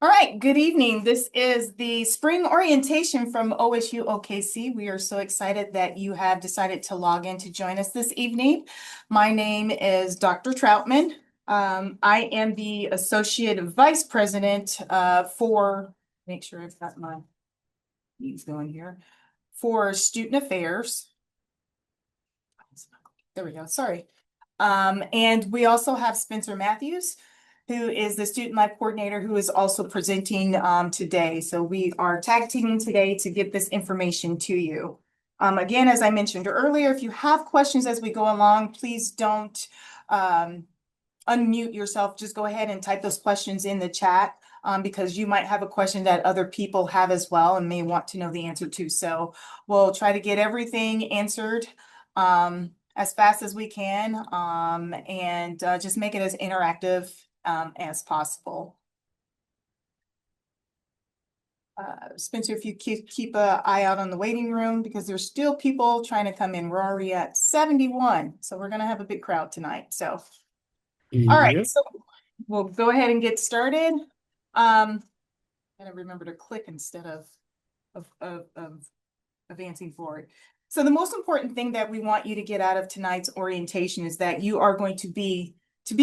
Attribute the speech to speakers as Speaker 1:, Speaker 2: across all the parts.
Speaker 1: All right, good evening. This is the spring orientation from OSU-OKC. We are so excited that you have decided to log in to join us this evening. My name is Dr. Troutman. I am the Associate Vice President make sure I've got my needs going here, for Student Affairs. There we go, sorry. And we also have Spencer Matthews, who is the Student Life Coordinator, who is also presenting today. So we are tag teaming today to get this information to you. Again, as I mentioned earlier, if you have questions as we go along, please don't unmute yourself. Just go ahead and type those questions in the chat because you might have a question that other people have as well and may want to know the answer to. So we'll try to get everything answered as fast as we can and just make it as interactive as possible. Spencer, if you keep an eye out on the waiting room because there's still people trying to come in. We're already at 71, so we're going to have a big crowd tonight. So, all right, so we'll go ahead and get started. Gotta remember to click instead of advancing forward. So the most important thing that we want you to get out of tonight's orientation is that you are going to be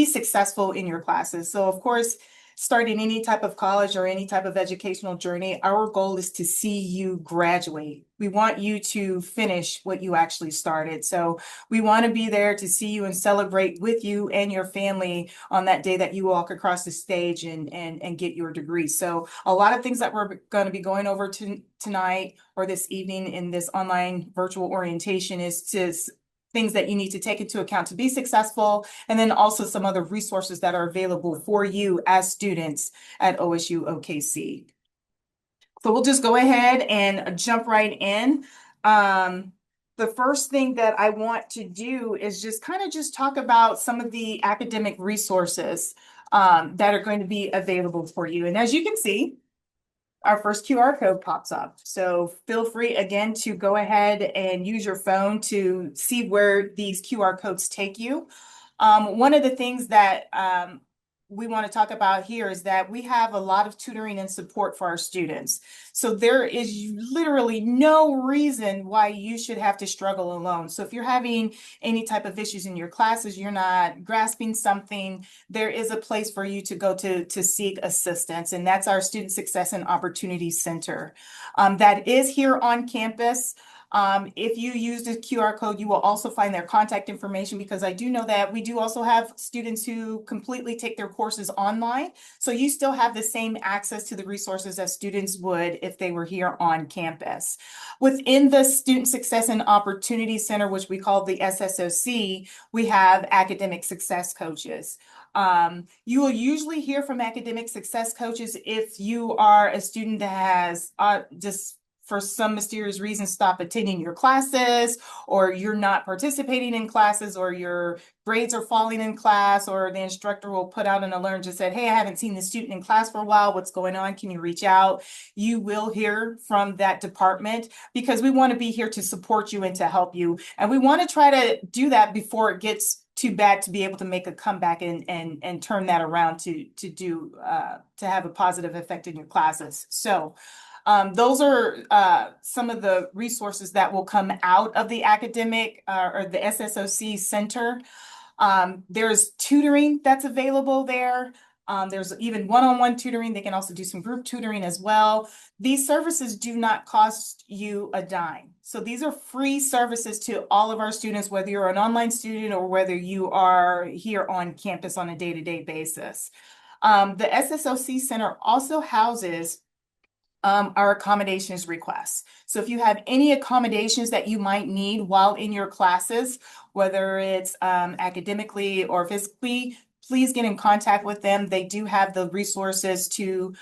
Speaker 1: successful in your classes. So of course, starting any type of college or any type of educational journey, our goal is to see you graduate. We want you to finish what you actually started. So we want to be there to see you and celebrate with you and your family on that day that you walk across the stage and get your degree. So a lot of things that we're going to be going over tonight or this evening in this online virtual orientation is things that you need to take into account to be successful, and then also some other resources that are available for you as students at OSU-OKC. So we'll just go ahead and jump right in. The first thing that I want to do is just talk about some of the academic resources that are going to be available for you. And as you can see, our first QR code pops up. So feel free again to go ahead and use your phone to see where these QR codes take you. One of the things that we want to talk about here is that we have a lot of tutoring and support for our students. So there is literally no reason why you should have to struggle alone. So if you're having any type of issues in your classes, you're not grasping something, there is a place for you to go to seek assistance. And that's our Student Success and Opportunity Center. That is here on campus. If you use the QR code, you will also find their contact information because I do know that we do also have students who completely take their courses online. So you still have the same access to the resources as students would if they were here on campus. Within the Student Success and Opportunity Center, which we call the SSOC, we have academic success coaches. You will usually hear from academic success coaches if you are a student that has just for some mysterious reason stop attending your classes, or you're not participating in classes, or your grades are falling in class, or the instructor will put out an alert and just said, hey, I haven't seen the student in class for a while. What's going on? Can you reach out? You will hear from that department because we want to be here to support you and to help you. And we want to try to do that before it gets too bad to be able to make a comeback and turn that around to have a positive effect in your classes. So those are some of the resources that will come out of the academic or the SSOC Center. There's tutoring that's available there. There's even one-on-one tutoring. They can also do some group tutoring as well. These services do not cost you a dime. So these are free services to all of our students, whether you're an online student or whether you are here on campus on a day-to-day basis. The SSOC Center also houses our accommodations requests. So if you have any accommodations that you might need while in your classes, whether it's academically or physically, please get in contact with them. They do have the resources to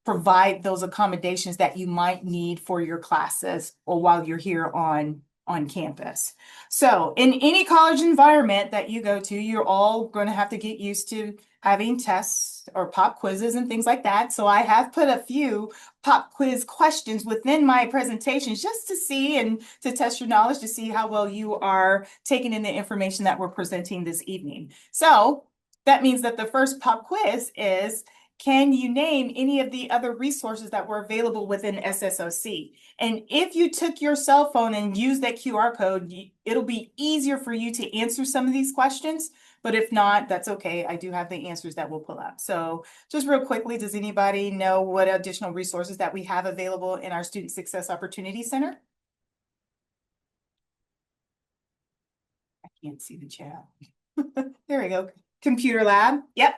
Speaker 1: provide those accommodations that you might need for your classes or while you're here on campus. So in any college environment that you go to, you're all going to have to get used to having tests or pop quizzes and things like that. So I have put a few pop quiz questions within my presentations just to see and to test your knowledge to see how well you are taking in the information that we're presenting this evening. So that means that the first pop quiz is, can you name any of the other resources that were available within SSOC? And if you took your cell phone and used that QR code, it'll be easier for you to answer some of these questions. But if not, that's okay. I do have the answers that we'll pull up. So just real quickly, does anybody know what additional resources that we have available in our Student Success Opportunity Center? I can't see the chat. There we go. Computer lab. Yep.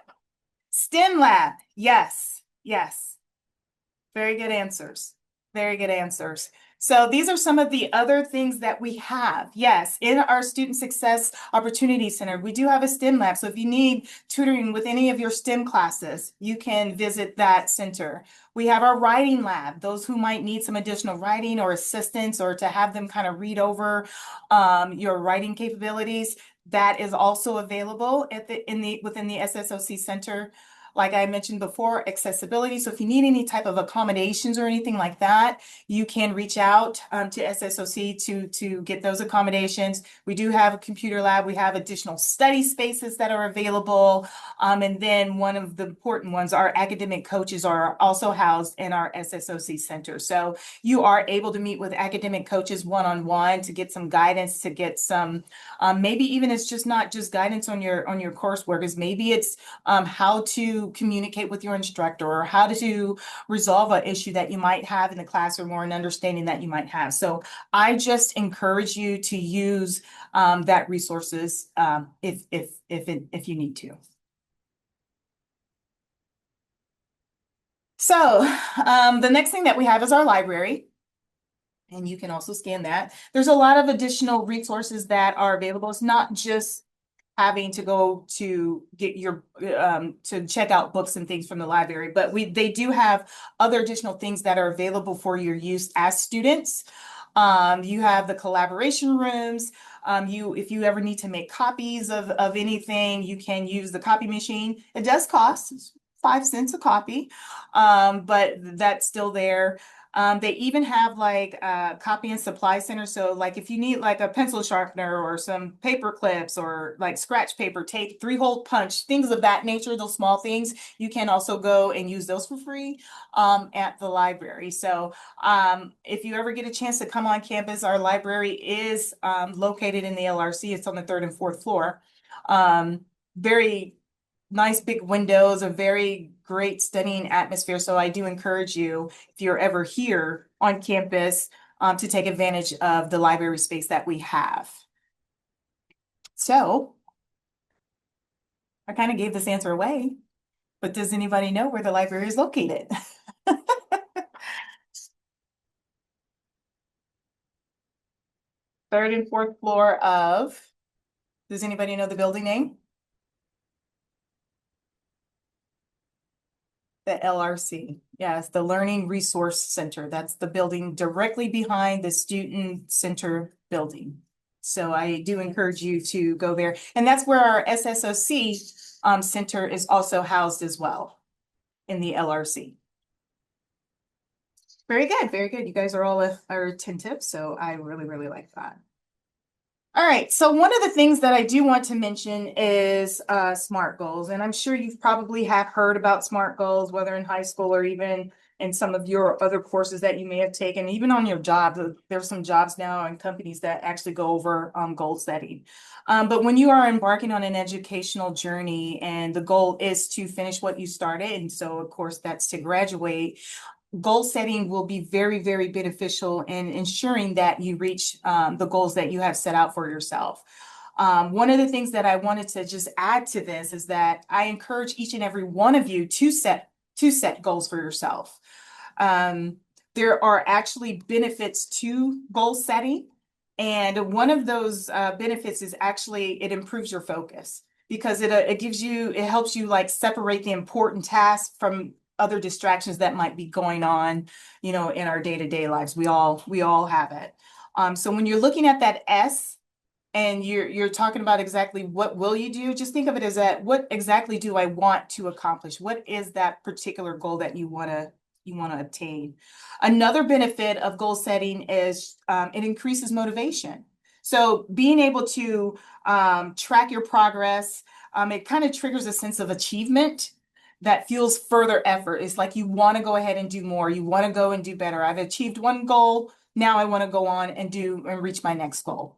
Speaker 1: STEM lab. Yes. Yes. Very good answers. Very good answers. So these are some of the other things that we have. Yes, in our Student Success Opportunity Center, we do have a STEM lab. So if you need tutoring with any of your STEM classes, you can visit that center. We have our writing lab, those who might need some additional writing or assistance or to have them kind of read over your writing capabilities. That is also available within the SSOC Center. Like I mentioned before, accessibility. So if you need any type of accommodations or anything like that, you can reach out to SSOC to get those accommodations. We do have a computer lab. We have additional study spaces that are available. And then one of the important ones, our academic coaches are also housed in our SSOC center. So you are able to meet with academic coaches one-on-one to get some guidance, to get some, maybe even it's just not just guidance on your coursework, is maybe it's how to communicate with your instructor or how to resolve an issue that you might have in the classroom or an understanding that you might have. So I just encourage you to use that resources if you need to. So the next thing that we have is our library. And you can also scan that. There's a lot of additional resources that are available. It's not just having to go to get your to check out books and things from the library, but they do have other additional things that are available for your use as students. You have the collaboration rooms. If you ever need to make copies of anything, you can use the copy machine. It does cost 5 cents a copy, but that's still there. They even have like a copy and supply center. So like if you need like a pencil sharpener or some paper clips or like scratch paper, tape, 3-hole punch, things of that nature, those small things, you can also go and use those for free at the library. So if you ever get a chance to come on campus, our library is located in the LRC. It's on the 3rd and 4th floor. Very nice big windows, a very great studying atmosphere. So I do encourage you, if you're ever here on campus, to take advantage of the library space that we have. So I kind of gave this answer away, but does anybody know where the library is located? Third and 4th floor of, does anybody know the building name? The LRC. Yes, the Learning Resource Center. That's the building directly behind the Student Center building. So I do encourage you to go there. And that's where our SSOC center is also housed as well in the LRC. Very good, very good. You guys are all are attentive, so I really, really like that. All right, so one of the things that I do want to mention is SMART goals. And I'm sure you've probably have heard about SMART goals, whether in high school or even in some of your other courses that you may have taken, even on your job. There's some jobs now and companies that actually go over goal setting. But when you are embarking on an educational journey and the goal is to finish what you started, and so of course that's to graduate, goal setting will be very, very beneficial in ensuring that you reach the goals that you have set out for yourself. One of the things that I wanted to just add to this is that I encourage each and every one of you to set goals for yourself. There are actually benefits to goal setting. And one of those benefits is actually it improves your focus because it helps you like separate the important tasks from other distractions that might be going on, in our day-to-day lives. We all have it. So when you're looking at that S and you're talking about exactly what will you do, just think of it as that, what exactly do I want to accomplish? What is that particular goal that you want to obtain? Another benefit of goal setting is it increases motivation. So being able to track your progress, it kind of triggers a sense of achievement. that fuels further effort. It's like you want to go ahead and do more. You want to go and do better. I've achieved one goal. Now I want to go on and reach my next goal.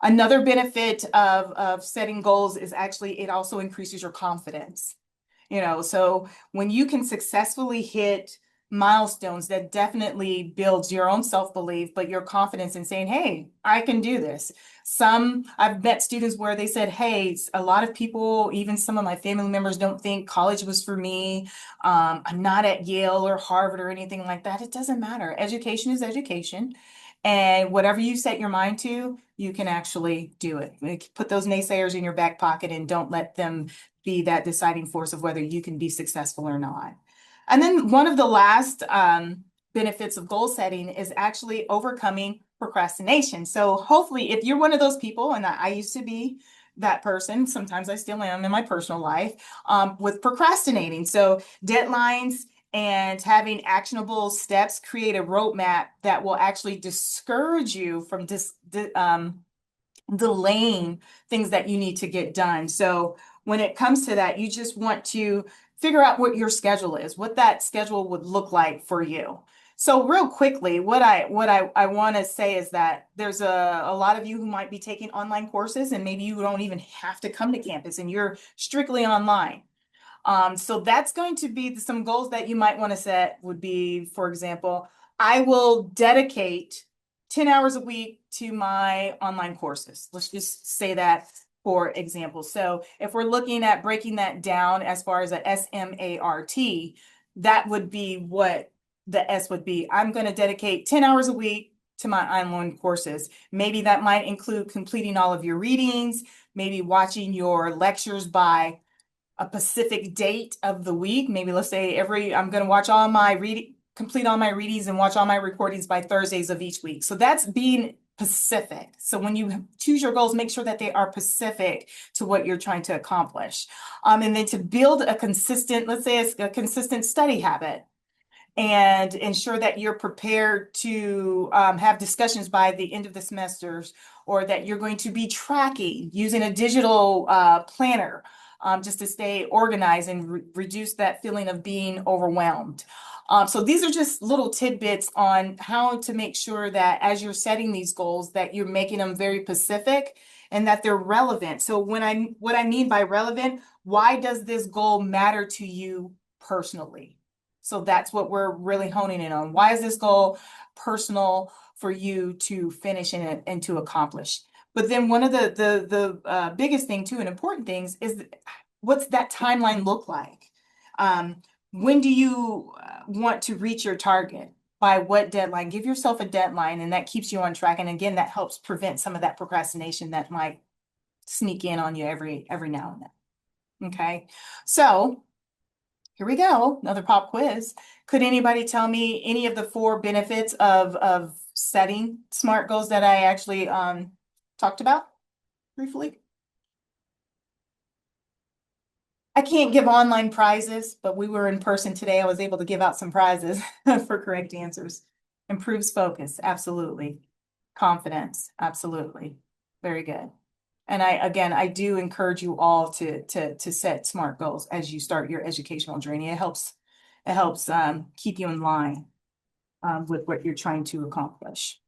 Speaker 1: Another benefit of setting goals is actually it also increases your confidence. So when you can successfully hit milestones, that definitely builds your own self-belief, but your confidence in saying, hey, I can do this. I've met students where they said, hey, a lot of people, even some of my family members, don't think college was for me. I'm not at Yale or Harvard or anything like that. It doesn't matter. Education is education. And whatever you set your mind to, you can actually do it. Put those naysayers in your back pocket and don't let them be that deciding force of whether you can be successful or not. And then one of the last benefits of goal setting is actually overcoming procrastination. So hopefully, if you're one of those people, and I used to be that person, sometimes I still am in my personal life, with procrastinating. So deadlines and having actionable steps create a roadmap that will actually discourage you from delaying things that you need to get done. So when it comes to that, you just want to figure out what your schedule is, what that schedule would look like for you. So real quickly, what I want to say is that there's a lot of you who might be taking online courses, and maybe you don't even have to come to campus and you're strictly online. So that's going to be some goals that you might want to set would be, for example, I will dedicate 10 hours a week to my online courses. Let's just say that for example. So if we're looking at breaking that down as far as a SMART, that would be what the S would be. I'm going to dedicate 10 hours a week to my online courses. Maybe that might include completing all of your readings, maybe watching your lectures by a specific date of the week. Maybe let's say I'm going to watch all my complete all my readings and watch all my recordings by Thursdays of each week. So that's being specific. So when you choose your goals, make sure that they are specific to what you're trying to accomplish. And then to build a consistent, let's say it's a consistent study habit, and ensure that you're prepared to have discussions by the end of the semesters, or that you're going to be tracking using a digital planner just to stay organized and reduce that feeling of being overwhelmed. So these are just little tidbits on how to make sure that as you're setting these goals, that you're making them very specific and that they're relevant. So what I mean by relevant, why does this goal matter to you personally? So that's what we're really honing in on. Why is this goal personal for you to finish and to accomplish? But then one of the biggest thing too, and important things is what's that timeline look like? When do you want to reach your target? By what deadline? Give yourself a deadline, and that keeps you on track. And again, that helps prevent some of that procrastination that might sneak in on you every now and then. Okay, so here we go, another pop quiz. Could anybody tell me any of the 4 benefits of setting SMART goals that I actually talked about briefly? I can't give online prizes, but we were in person today. I was able to give out some prizes for correct answers. Improves focus, absolutely. Confidence, absolutely. Very good. And I do encourage you all to set SMART goals as you start your educational journey. It helps keep you in line with what you're trying to accomplish.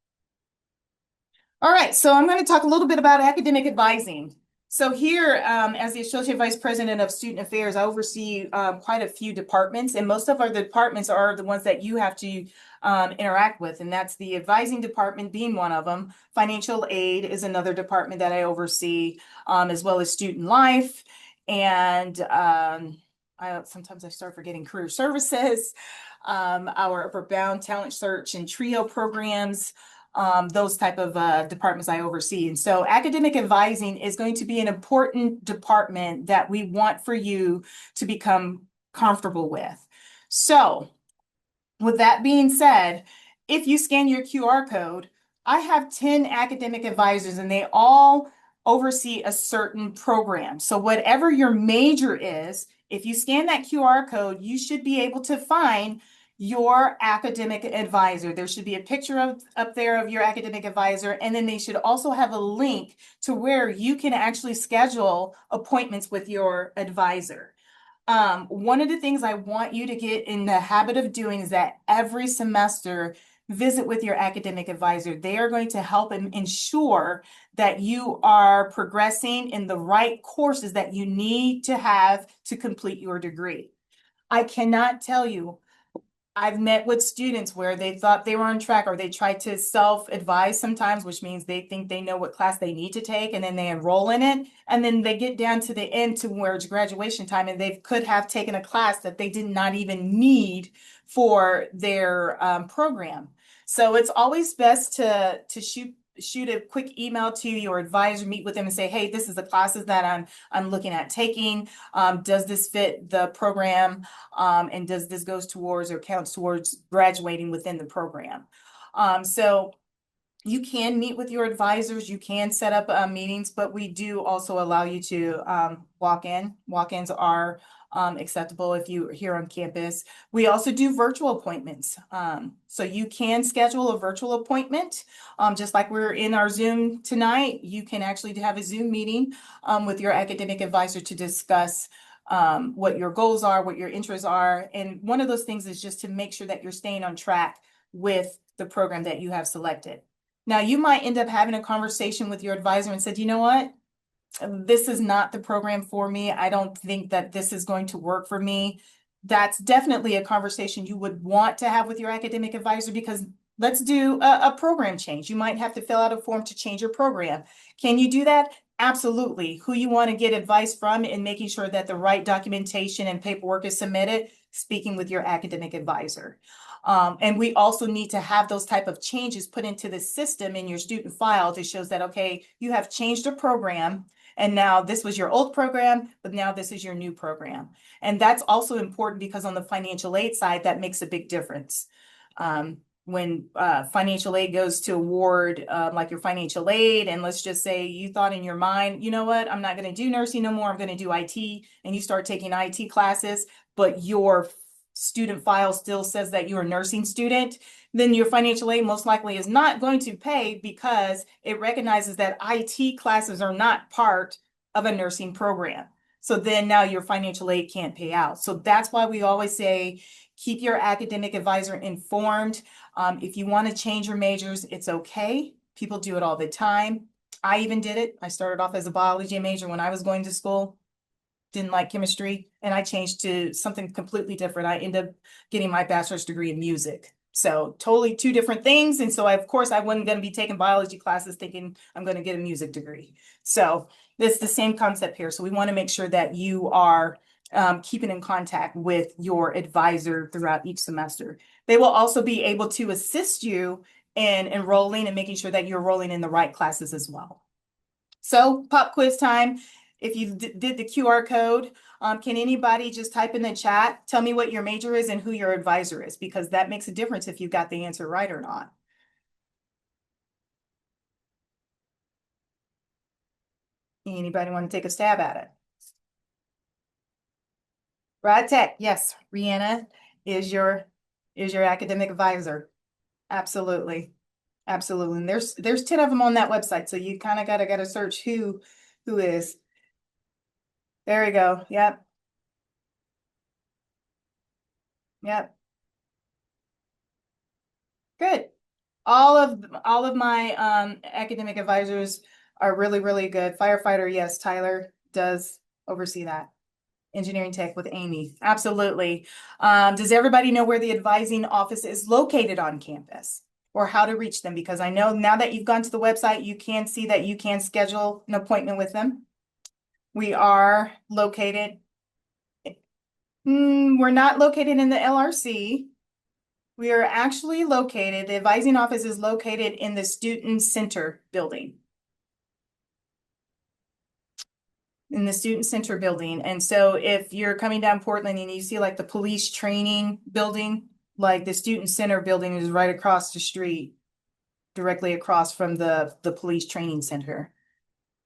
Speaker 1: All right, so I'm going to talk a little bit about academic advising. So here, as the Associate Vice President of Student Affairs, I oversee quite a few departments, and most of our departments are the ones that you have to interact with, and that's the advising department being one of them. Financial aid is another department that I oversee, as well as student life, and sometimes I start forgetting career services, our upper bound talent search and trio programs. Those type of departments I oversee. And so academic advising is going to be an important department that we want for you to become comfortable with. So with that being said, if you scan your QR code, I have 10 academic advisors and they all oversee a certain program. So whatever your major is, if you scan that QR code, you should be able to find your academic advisor. There should be a picture up there of your academic advisor, and then they should also have a link to where you can actually schedule appointments with your advisor. One of the things I want you to get in the habit of doing is that every semester, visit with your academic advisor. They are going to help and ensure that you are progressing in the right courses that you need to have to complete your degree. I cannot tell you, I've met with students where they thought they were on track or they tried to self-advise sometimes, which means they think they know what class they need to take and then they enroll in it. And then they get down to the end to where it's graduation time and they could have taken a class that they did not even need for their program. So it's always best to shoot a quick email to your advisor, meet with them and say, hey, this is the classes that I'm looking at taking. Does this fit the program? And does this goes towards or counts towards graduating within the program? So you can meet with your advisors, you can set up meetings, but we do also allow you to walk in. Walk-ins are acceptable if you're here on campus. We also do virtual appointments. So you can schedule a virtual appointment, just like we're in our Zoom tonight. You can actually have a Zoom meeting with your academic advisor to discuss what your goals are, what your interests are. And one of those things is just to make sure that you're staying on track with the program that you have selected. Now, you might end up having a conversation with your advisor and said, you know what? This is not the program for me. I don't think that this is going to work for me. That's definitely a conversation you would want to have with your academic advisor, because let's do a program change. You might have to fill out a form to change your program. Can you do that? Absolutely. Who you want to get advice from and making sure that the right documentation and paperwork is submitted, speaking with your academic advisor. And we also need to have those type of changes put into the system in your student file that shows that, okay, you have changed a program and now this was your old program, but now this is your new program. And that's also important because on the financial aid side, that makes a big difference. When financial aid goes to award like your financial aid, and let's just say you thought in your mind, you know what, I'm not going to do nursing no more, I'm going to do IT, and you start taking IT classes, but your student file still says that you're a nursing student, then your financial aid most likely is not going to pay because it recognizes that IT classes are not part of a nursing program. So then now your financial aid can't pay out. So that's why we always say, keep your academic advisor informed. If you want to change your majors, it's okay. People do it all the time. I even did it. I started off as a biology major when I was going to school. Didn't like chemistry, and I changed to something completely different. I ended up getting my bachelor's degree in music. So totally two different things. And so of course I wasn't going to be taking biology classes thinking I'm going to get a music degree. So it's the same concept here. So we want to make sure that you are keeping in contact with your advisor throughout each semester. They will also be able to assist you in enrolling and making sure that you're enrolling in the right classes as well. So pop quiz time. If you did the QR code, can anybody just type in the chat, tell me what your major is and who your advisor is, because that makes a difference if you got the answer right or not. Anybody want to take a stab at it? Rad Tech, yes, Rihanna is your academic advisor. Absolutely. Absolutely. And there's 10 of them on that website. So you kind of gotta search who is. There we go. Yep. Yep. Good. All of my academic advisors are really, really good. Firefighter, yes, Tyler does oversee that. Engineering tech with Amy. Absolutely. Does everybody know where the advising office is located on campus or how to reach them? Because I know now that you've gone to the website, you can see that you can schedule an appointment with them. We are located. We're not located in the LRC. We are actually located, the advising office is located in the Student Center building. In the Student Center building. And so if you're coming down Portland and you see like the police training building, like the Student Center building is right across the street, directly across from the police training center.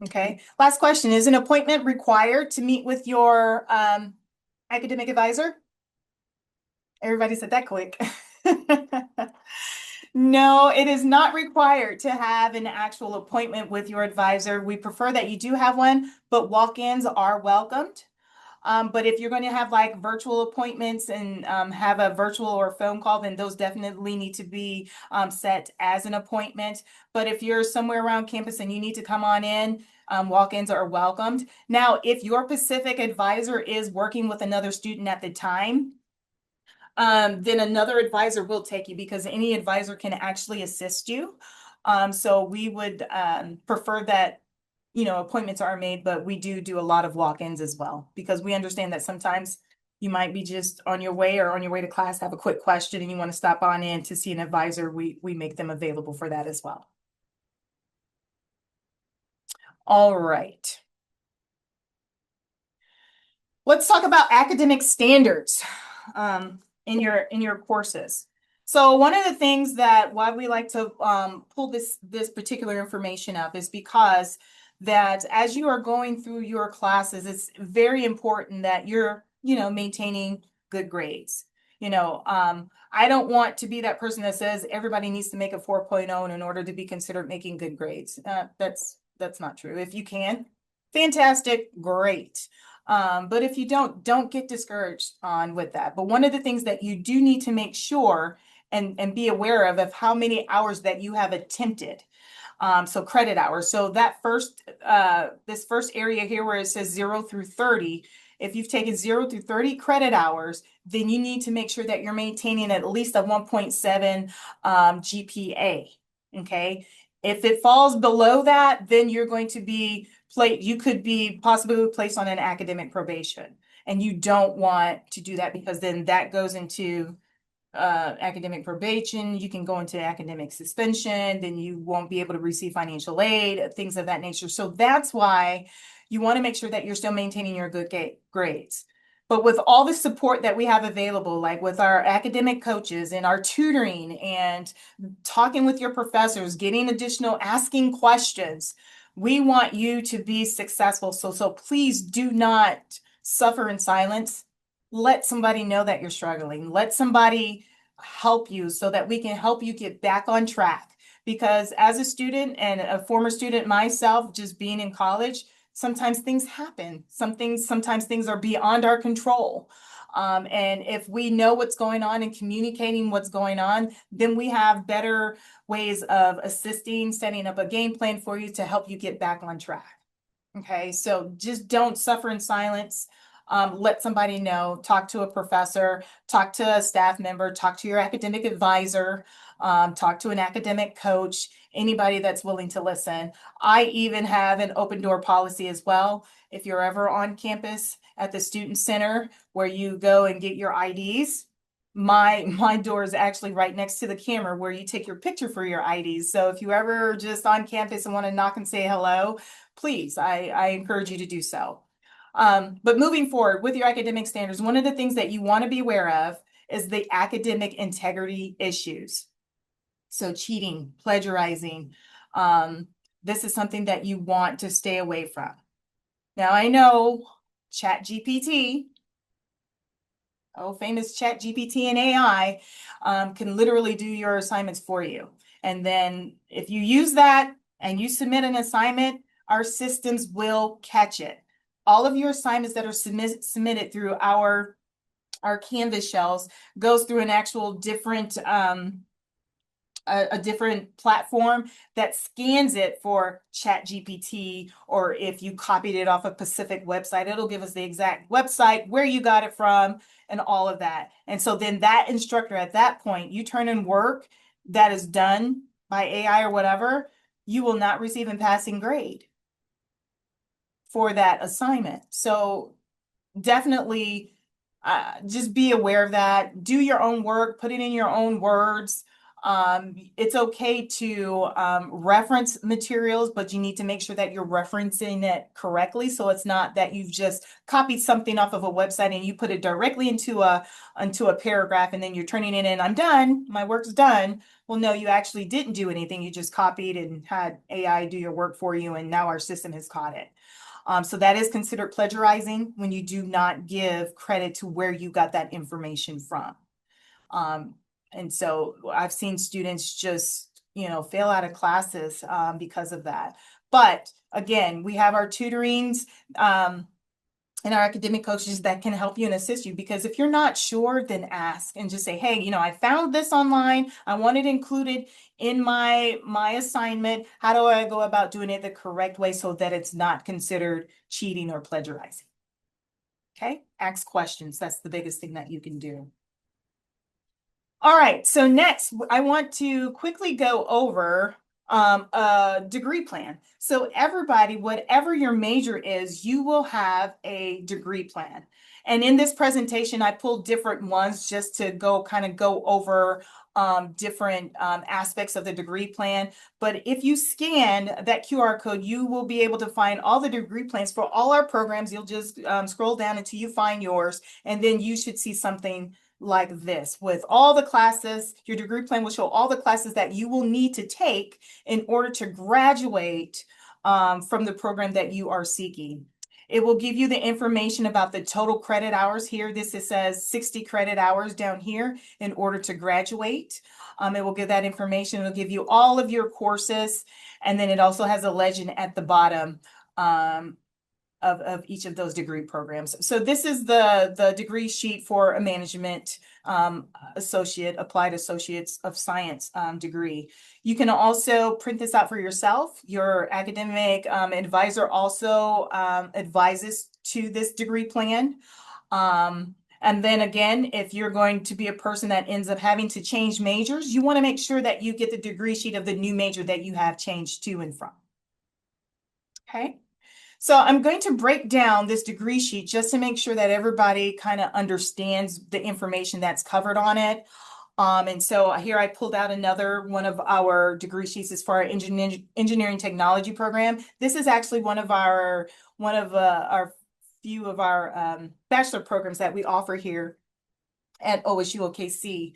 Speaker 1: Okay, last question. Is an appointment required to meet with your academic advisor? Everybody said that quick. No, it is not required to have an actual appointment with your advisor. We prefer that you do have one, but walk-ins are welcomed. But if you're going to have like virtual appointments and have a virtual or phone call, then those definitely need to be set as an appointment. But if you're somewhere around campus and you need to come on in, walk-ins are welcomed. Now, if your Pacific advisor is working with another student at the time, then another advisor will take you because any advisor can actually assist you. So we would prefer that, appointments are made, but we do a lot of walk-ins as well because we understand that sometimes you might be just on your way or on your way to class, have a quick question and you want to stop on in to see an advisor. We make them available for that as well. All right. Let's talk about academic standards in your courses. So one of the things that why we like to pull this particular information up is because that as you are going through your classes, it's very important that you're, maintaining good grades. I don't want to be that person that says everybody needs to make a 4.0 and in order to be considered making good grades. That's not true. If you can, fantastic, great. But if you don't get discouraged on with that. But one of the things that you do need to make sure and be aware of how many hours that you have attempted. So credit hours. So that this first area here where it says 0 through 30, if you've taken 0 through 30 credit hours, then you need to make sure that you're maintaining at least a 1.7 GPA. Okay. If it falls below that, then you're going to be you could be possibly placed on an academic probation. And you don't want to do that because then that goes into academic probation. You can go into academic suspension, then you won't be able to receive financial aid, things of that nature. So that's why you want to make sure that you're still maintaining your good grades. But with all the support that we have available, like with our academic coaches and our tutoring and talking with your professors, getting additional, asking questions, we want you to be successful. So please do not suffer in silence. Let somebody know that you're struggling. Let somebody help you so that we can help you get back on track. Because as a student and a former student myself, just being in college, sometimes things happen. Sometimes things are beyond our control. And if we know what's going on and communicating what's going on, then we have better ways of assisting, setting up a game plan for you to help you get back on track. Okay, so just don't suffer in silence. Let somebody know, talk to a professor, talk to a staff member, talk to your academic advisor, talk to an academic coach, anybody that's willing to listen. I even have an open door policy as well. If you're ever on campus at the student center where you go and get your IDs, my door is actually right next to the camera where you take your picture for your IDs. So if you ever just on campus and want to knock and say hello, please, I encourage you to do so. But moving forward with your academic standards, one of the things that you want to be aware of is the academic integrity issues. So cheating, plagiarizing, this is something that you want to stay away from. Now I know ChatGPT, famous ChatGPT and AI, can literally do your assignments for you. And then if you use that and you submit an assignment, our systems will catch it. All of your assignments that are submitted through our Canvas shells goes through an actual different a different platform that scans it for ChatGPT, or if you copied it off a Pacific website, it'll give us the exact website, where you got it from, and all of that. And so then that instructor at that point, you turn in work that is done by AI or whatever, you will not receive a passing grade for that assignment. So definitely just be aware of that. Do your own work, put it in your own words. It's okay to reference materials, but you need to make sure that you're referencing it correctly. So it's not that you've just copied something off of a website and you put it directly into a paragraph and then you're turning it in, I'm done, my work's done. Well, no, you actually didn't do anything. You just copied and had AI do your work for you, and now our system has caught it. So that is considered plagiarizing when you do not give credit to where you got that information from. And so I've seen students just, fail out of classes because of that. But again, we have our tutorings. and our academic coaches that can help you and assist you. Because if you're not sure, then ask and just say, hey, I found this online. I want it included in my assignment. How do I go about doing it the correct way so that it's not considered cheating or plagiarizing? Okay, ask questions. That's the biggest thing that you can do. All right, so next I want to quickly go over a degree plan. So everybody, whatever your major is, you will have a degree plan. And in this presentation, I pulled different ones just to go over different aspects of the degree plan. But if you scan that QR code, you will be able to find all the degree plans for all our programs. You'll just scroll down until you find yours, and then you should see something like this with all the classes. Your degree plan will show all the classes that you will need to take in order to graduate from the program that you are seeking. It will give you the information about the total credit hours here. It says 60 credit hours down here in order to graduate. It will give that information. It'll give you all of your courses. And then it also has a legend at the bottom of each of those degree programs. So this is the degree sheet for a management associate, applied associates of science degree. You can also print this out for yourself. Your academic advisor also advises to this degree plan. And then again, if you're going to be a person that ends up having to change majors, you want to make sure that you get the degree sheet of the new major that you have changed to and from. Okay. So I'm going to break down this degree sheet just to make sure that everybody kind of understands the information that's covered on it. And so here I pulled out another one of our degree sheets is for our engineering technology program. This is actually one of our few of our bachelor programs that we offer here at OSU-OKC.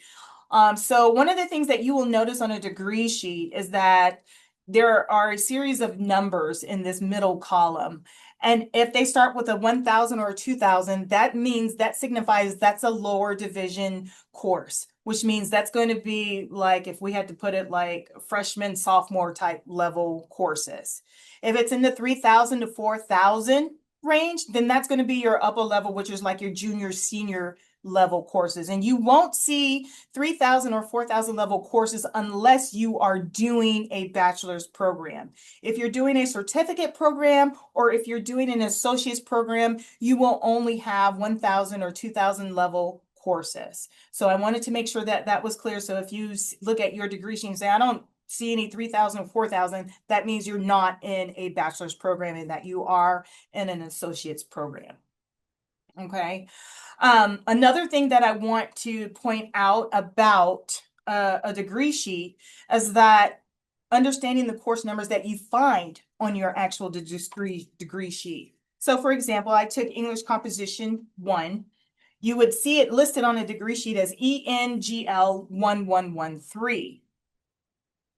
Speaker 1: So one of the things that you will notice on a degree sheet is that there are a series of numbers in this middle column. And if they start with a 1,000 or a 2,000, that signifies that's a lower division course, which means that's going to be like, if we had to put it like freshman, sophomore type level courses. If it's in the 3,000 to 4,000 range, then that's going to be your upper level, which is like your junior, senior level courses. And you won't see 3,000 or 4,000 level courses unless you are doing a bachelor's program. If you're doing a certificate program or if you're doing an associate's program, you will only have 1,000 or 2,000 level courses. So I wanted to make sure that that was clear. So if you look at your degree sheet and say, I don't see any 3,000 or 4,000, that means you're not in a bachelor's program and that you are in an associate's program. Okay. Another thing that I want to point out about a degree sheet is that understanding the course numbers that you find on your actual degree sheet. So for example, I took English Composition 1. You would see it listed on a degree sheet as ENGL 1113.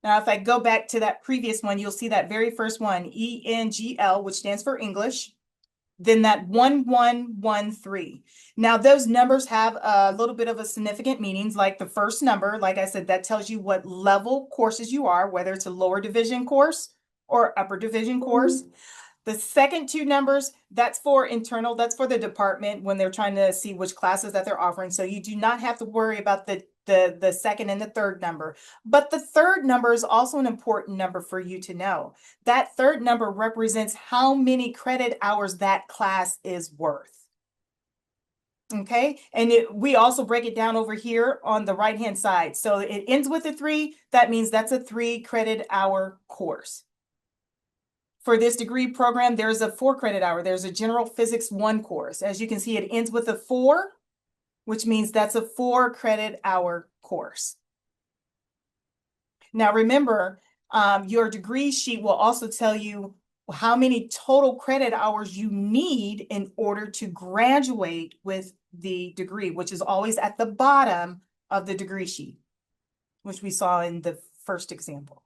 Speaker 1: Now, if I go back to that previous one, you'll see that very first one, ENGL, which stands for English, then that 1113. Now, those numbers have a little bit of a significant meanings, like the first number, like I said, that tells you what level courses you are, whether it's a lower division course or upper division course. The second two numbers, that's for internal, that's for the department when they're trying to see which classes that they're offering. So you do not have to worry about the second and the third number. But the third number is also an important number for you to know. That third number represents how many credit hours that class is worth. Okay, and we also break it down over here on the right-hand side. So it ends with a 3. That means that's a 3 credit hour course. For this degree program, there's a 4 credit hour. There's a General Physics 1 course. As you can see, it ends with a 4, which means that's a 4 credit hour course. Now, remember, your degree sheet will also tell you how many total credit hours you need in order to graduate with the degree, which is always at the bottom of the degree sheet, which we saw in the first example.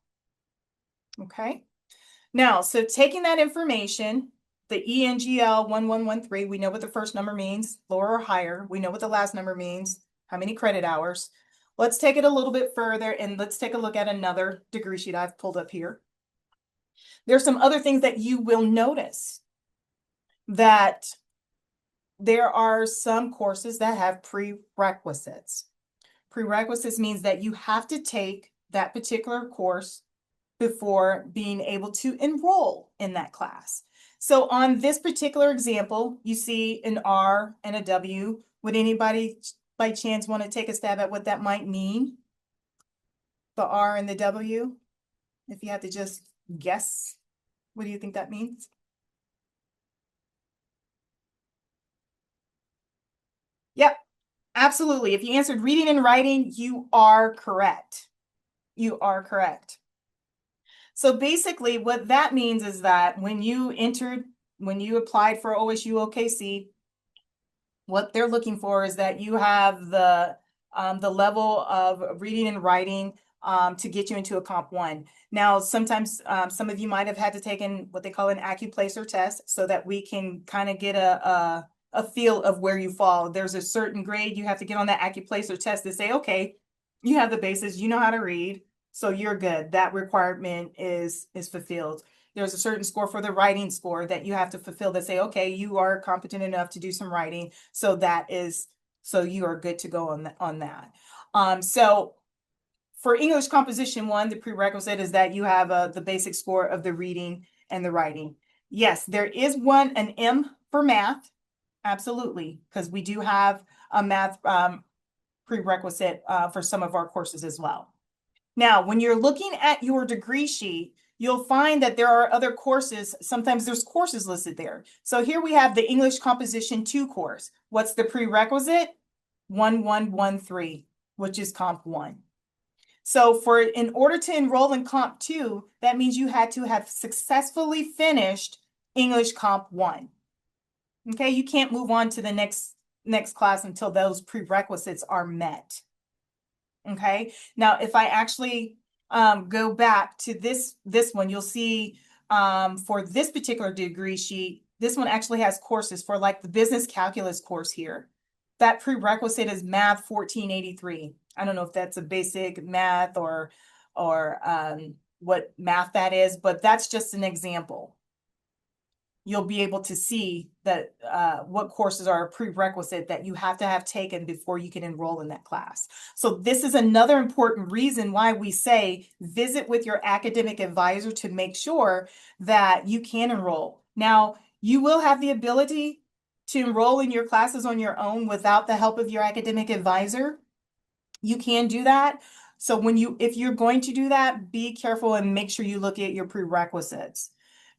Speaker 1: Okay. Now, so taking that information, the ENGL 1113, we know what the first number means, lower or higher. We know what the last number means, how many credit hours. Let's take it a little bit further and let's take a look at another degree sheet I've pulled up here. There's some other things that you will notice that there are some courses that have prerequisites. Prerequisites means that you have to take that particular course before being able to enroll in that class. So on this particular example, you see an R and a W. Would anybody by chance want to take a stab at what that might mean? The R and the W? If you had to just guess, what do you think that means? Yep, absolutely. If you answered reading and writing, you are correct. You are correct. So basically what that means is that when you applied for OSU-OKC, what they're looking for is that you have the level of reading and writing to get you into a Comp 1. Now, sometimes some of you might have had to take in what they call an AccuPlacer test so that we can kind of get a feel of where you fall. There's a certain grade you have to get on that AccuPlacer test to say, okay, you have the basis, you know how to read, so you're good. That requirement is fulfilled. There's a certain score for the writing score that you have to fulfill that say, okay, you are competent enough to do some writing. So you are good to go on that. So for English Composition 1, the prerequisite is that you have the basic score of the reading and the writing. Yes, there is an M for math. Absolutely, because we do have a math prerequisite for some of our courses as well. Now, when you're looking at your degree sheet, you'll find that there are other courses. Sometimes there's courses listed there. So here we have the English Composition 2 course. What's the prerequisite? 1113, which is Comp 1. So in order to enroll in Comp 2, that means you had to have successfully finished English Comp 1. Okay, you can't move on to the next class until those prerequisites are met. Okay, now if I actually go back to this one, you'll see for this particular degree sheet, this one actually has courses for like the business calculus course here. That prerequisite is Math 1483. I don't know if that's a basic math or what math that is, but that's just an example. You'll be able to see that what courses are a prerequisite that you have to have taken before you can enroll in that class. So this is another important reason why we say visit with your academic advisor to make sure that you can enroll. Now, you will have the ability to enroll in your classes on your own without the help of your academic advisor. You can do that. So if you're going to do that, be careful and make sure you look at your prerequisites.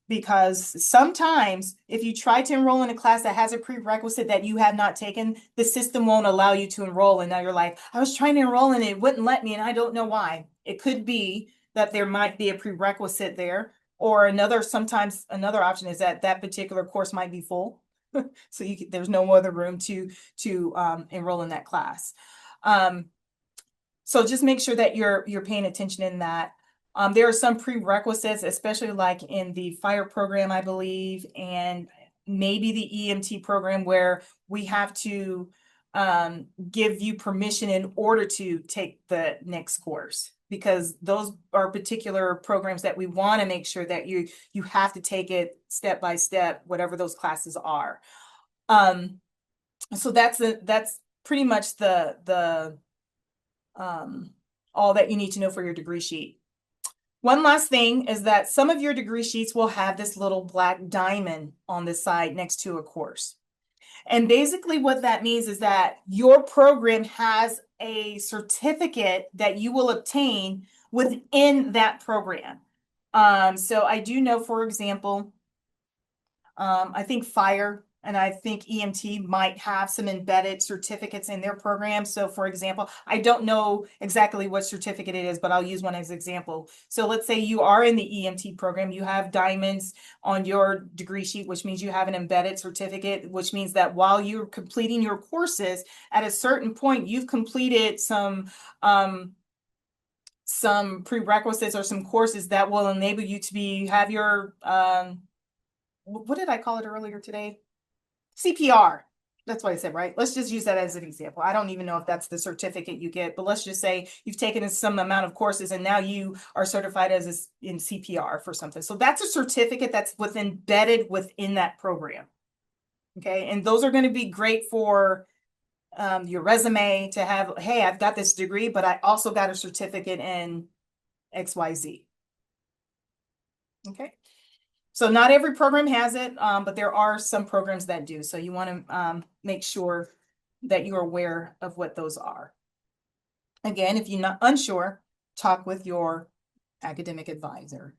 Speaker 1: Because sometimes if you try to enroll in a class that has a prerequisite that you have not taken, the system won't allow you to enroll. And now you're like, I was trying to enroll and it wouldn't let me and I don't know why. It could be that there might be a prerequisite there, or sometimes another option is that particular course might be full. So there's no other room to enroll in that class. So just make sure that you're paying attention in that. There are some prerequisites, especially like in the fire program, I believe, and maybe the EMT program, where we have to give you permission in order to take the next course, because those are particular programs that we want to make sure that you have to take it step by step, whatever those classes are. So that's pretty much the all that you need to know for your degree sheet. One last thing is that some of your degree sheets will have this little black diamond on the side next to a course. And basically what that means is that your program has a certificate that you will obtain within that program. So I do know, for example, I think fire and I think EMT might have some embedded certificates in their program. So for example, I don't know exactly what certificate it is, but I'll use one as an example. So let's say you are in the EMT program, you have diamonds on your degree sheet, which means you have an embedded certificate, which means that while you're completing your courses, at a certain point, you've completed some prerequisites or some courses that will enable you to have your, what did I call it earlier today? CPR. That's what I said, right? Let's just use that as an example. I don't even know if that's the certificate you get, but let's just say you've taken some amount of courses and now you are certified in CPR for something. So that's a certificate that's embedded within that program. Okay, and those are going to be great for your resume to have, hey, I've got this degree, but I also got a certificate in XYZ. Okay, so not every program has it, but there are some programs that do. So you want to make sure that you're aware of what those are. Again, if you're not unsure, talk with your academic advisor.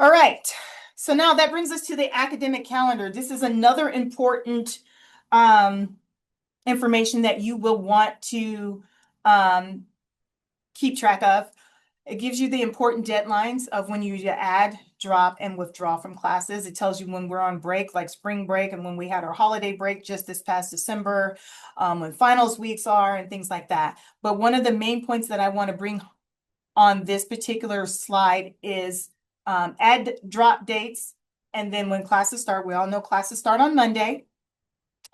Speaker 1: All right, so now that brings us to the academic calendar. This is another important information that you will want to keep track of. It gives you the important deadlines of when you add, drop, and withdraw from classes. It tells you when we're on break, like spring break, and when we had our holiday break just this past December, when finals weeks are, and things like that. But one of the main points that I want to bring on this particular slide is add, drop dates, and then when classes start. We all know classes start on Monday,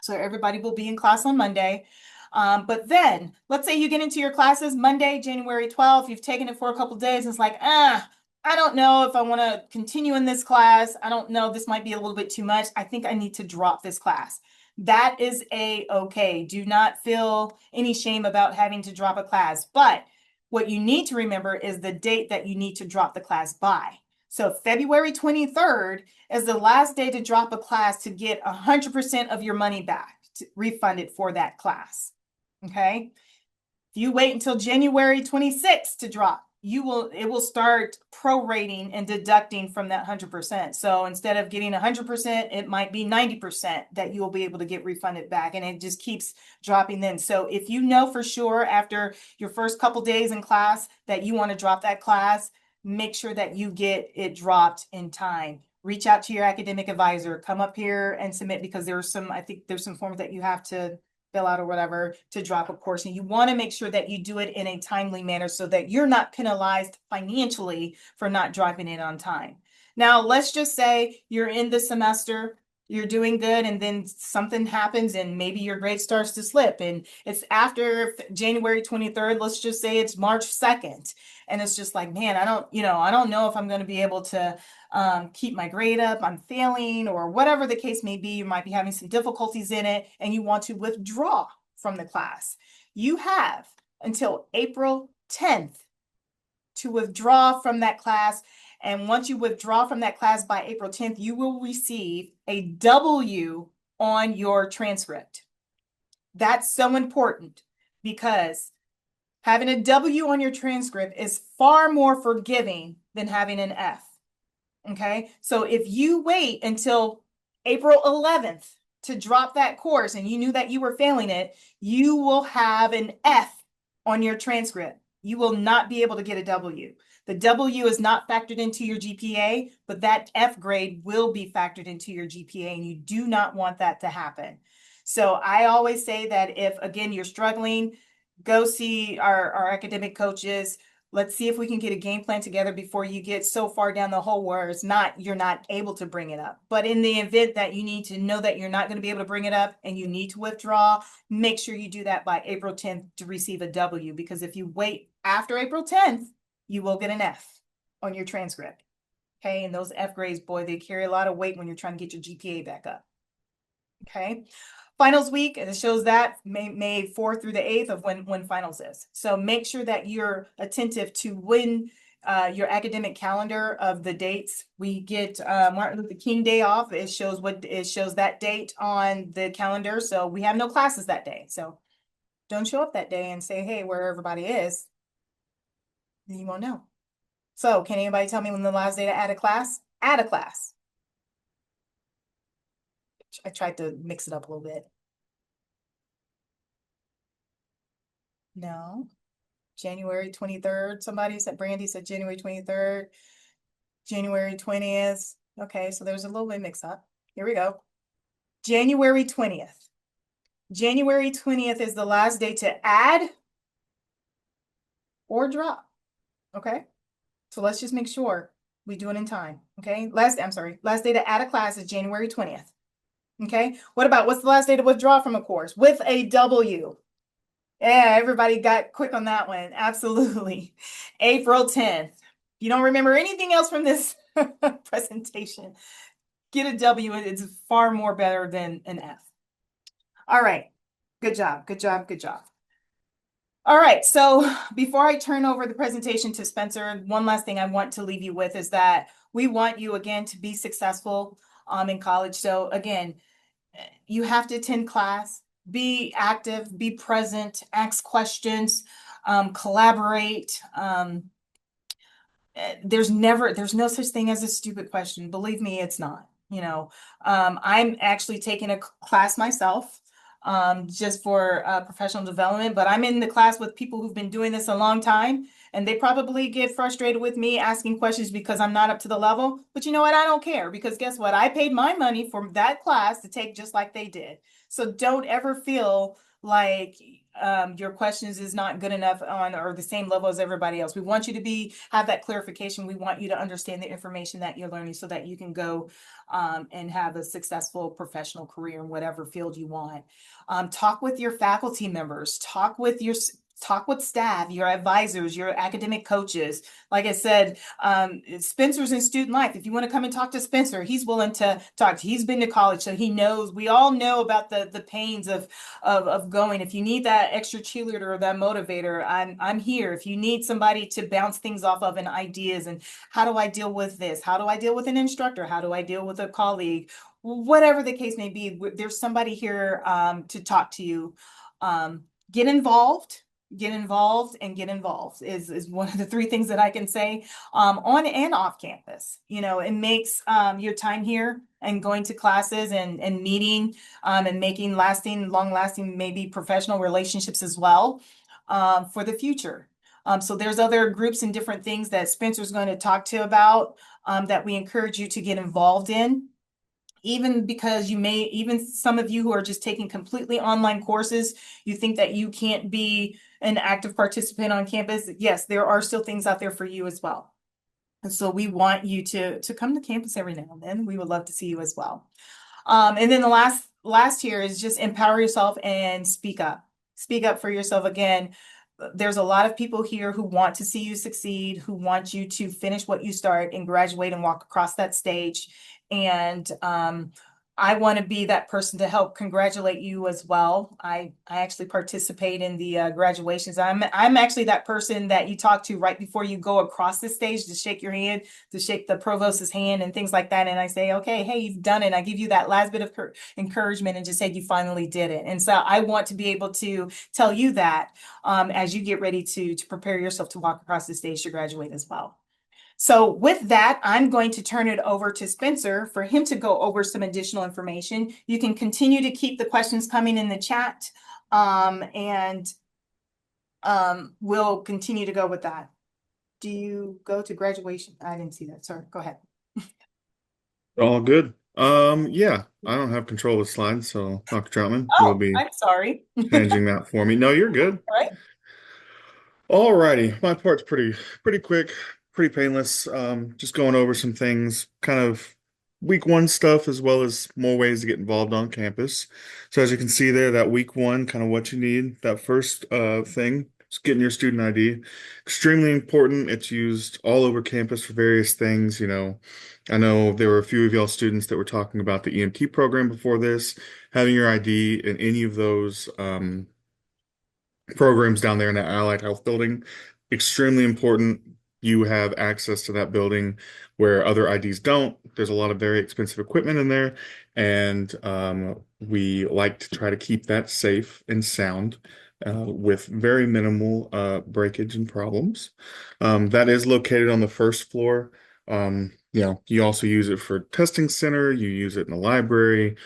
Speaker 1: so everybody will be in class on Monday. But then let's say you get into your classes Monday, January 12th, you've taken it for a couple of days. And it's like, I don't know if I want to continue in this class. I don't know, this might be a little bit too much. I think I need to drop this class. That is okay. Do not feel any shame about having to drop a class. But what you need to remember is the date that you need to drop the class by. So February 23rd is the last day to drop a class to get 100% of your money back, refunded for that class. Okay. If you wait until January 26th to drop, it will start prorating and deducting from that 100%. So instead of getting 100%, it might be 90% that you will be able to get refunded back, and it just keeps dropping then. So if you know for sure after your first couple days in class that you want to drop that class, make sure that you get it dropped in time. Reach out to your academic advisor, come up here and submit, because I think there's some forms that you have to fill out or whatever to drop a course. And you want to make sure that you do it in a timely manner so that you're not penalized financially for not dropping it on time. Now, let's just say you're in the semester, you're doing good, and then something happens and maybe your grade starts to slip, and it's after January 23rd, let's just say it's March 2nd. And it's just like, man, I don't know if I'm going to be able to keep my grade up, I'm failing, or whatever the case may be. You might be having some difficulties in it and you want to withdraw from the class. You have until April 10th to withdraw from that class. And once you withdraw from that class by April 10th, you will receive a W on your transcript. That's so important, because having a W on your transcript is far more forgiving than having an F. Okay, so if you wait until April 11th to drop that course and you knew that you were failing it, you will have an F on your transcript. You will not be able to get a W. The W is not factored into your GPA, but that F grade will be factored into your GPA, and you do not want that to happen. So I always say that if, again, you're struggling, go see our academic coaches. Let's see if we can get a game plan together before you get so far down the hole where you're not able to bring it up. But in the event that you need to know that you're not going to be able to bring it up and you need to withdraw, make sure you do that by April 10th to receive a W, because if you wait after April 10th, you will get an F on your transcript. Okay, and those F grades, boy, they carry a lot of weight when you're trying to get your GPA back up. Okay. Finals week, and it shows that May 4th through the 8th of when finals is. So make sure that you're attentive to when your academic calendar of the dates. We get Martin Luther King Day off. It shows that date on the calendar. So we have no classes that day. So don't show up that day and say, hey, where everybody is. Then you won't know. So can anybody tell me when the last day to add a class? Add a class. I tried to mix it up a little bit. No. January 23rd. Somebody said, Brandy said January 23rd. January 20th. Okay, so there's a little bit mix up. Here we go. January 20th. January 20th is the last day to add or drop. Okay, so let's just make sure we do it in time. Okay, last day to add a class is January 20th. Okay, what's the last day to withdraw from a course? With a W. Yeah, everybody got quick on that one. Absolutely. April 10th. You don't remember anything else from this presentation, get a W. It's far more better than an F. All right. Good job. Good job. Good job. All right. So before I turn over the presentation to Spencer, one last thing I want to leave you with is that we want you again to be successful in college. So again, you have to attend class, be active, be present, ask questions, collaborate. There's no such thing as a stupid question. Believe me, it's not. I'm actually taking a class myself, just for professional development, but I'm in the class with people who've been doing this a long time, and they probably get frustrated with me asking questions because I'm not up to the level. But you know what? I don't care, because guess what? I paid my money for that class to take just like they did. So don't ever feel like your questions is not good enough on or the same level as everybody else. We want you to have that clarification. We want you to understand the information that you're learning so that you can go and have a successful professional career in whatever field you want. Talk with your faculty members, talk with staff, your advisors, your academic coaches. Like I said, Spencer's in student life. If you want to come and talk to Spencer, he's willing to talk to. He's been to college, so he knows. We all know about the pains of going. If you need that extra cheerleader or that motivator, I'm here. If you need somebody to bounce things off of and ideas, and how do I deal with this? How do I deal with an instructor? How do I deal with a colleague? Whatever the case may be, there's somebody here to talk to you. Get involved. Get involved and get involved is one of the three things that I can say on and off campus. It makes your time here and going to classes and meeting and making long lasting, maybe professional relationships as well for the future. So there's other groups and different things that Spencer's going to talk to about that we encourage you to get involved in. Even because even some of you who are just taking completely online courses, you think that you can't be an active participant on campus. Yes, there are still things out there for you as well. And so we want you to come to campus every now and then. We would love to see you as well. And then the last here is just empower yourself and speak up. Speak up for yourself. Again, there's a lot of people here who want to see you succeed, who want you to finish what you start and graduate and walk across that stage. And I want to be that person to help congratulate you as well. I actually participate in the graduations. I'm actually that person that you talk to right before you go across the stage to shake your hand, to shake the provost's hand and things like that. And I say, okay, hey, you've done it. I give you that last bit of encouragement and just say you finally did it. And so I want to be able to tell you that as you get ready to prepare yourself to walk across the stage to graduate as well. So with that, I'm going to turn it over to Spencer for him to go over some additional information. You can continue to keep the questions coming in the chat, and we'll continue to go with that. Do you go to graduation? I didn't see that. Sorry, go ahead.
Speaker 2: All good. Yeah, I don't have control of the slides, so Dr. Troutman will
Speaker 1: Oh,
Speaker 2: be
Speaker 1: I'm sorry.
Speaker 2: changing that for me. No, you're good.
Speaker 1: All right.
Speaker 2: Alrighty, my part's pretty quick, pretty painless. Just going over some things, kind of week one stuff, as well as more ways to get involved on campus. So as you can see there, that week one, kind of what you need, that first thing is getting your student ID. Extremely important. It's used all over campus for various things. I know there were a few of y'all students that were talking about the EMT program before this. Having your ID in any of those programs down there in that allied health building. Extremely important. You have access to that building where other IDs don't. There's a lot of very expensive equipment in there, and we like to try to keep that safe and sound with very minimal breakage and problems. That is located on the first floor. You also use it for testing center. You use it in the library,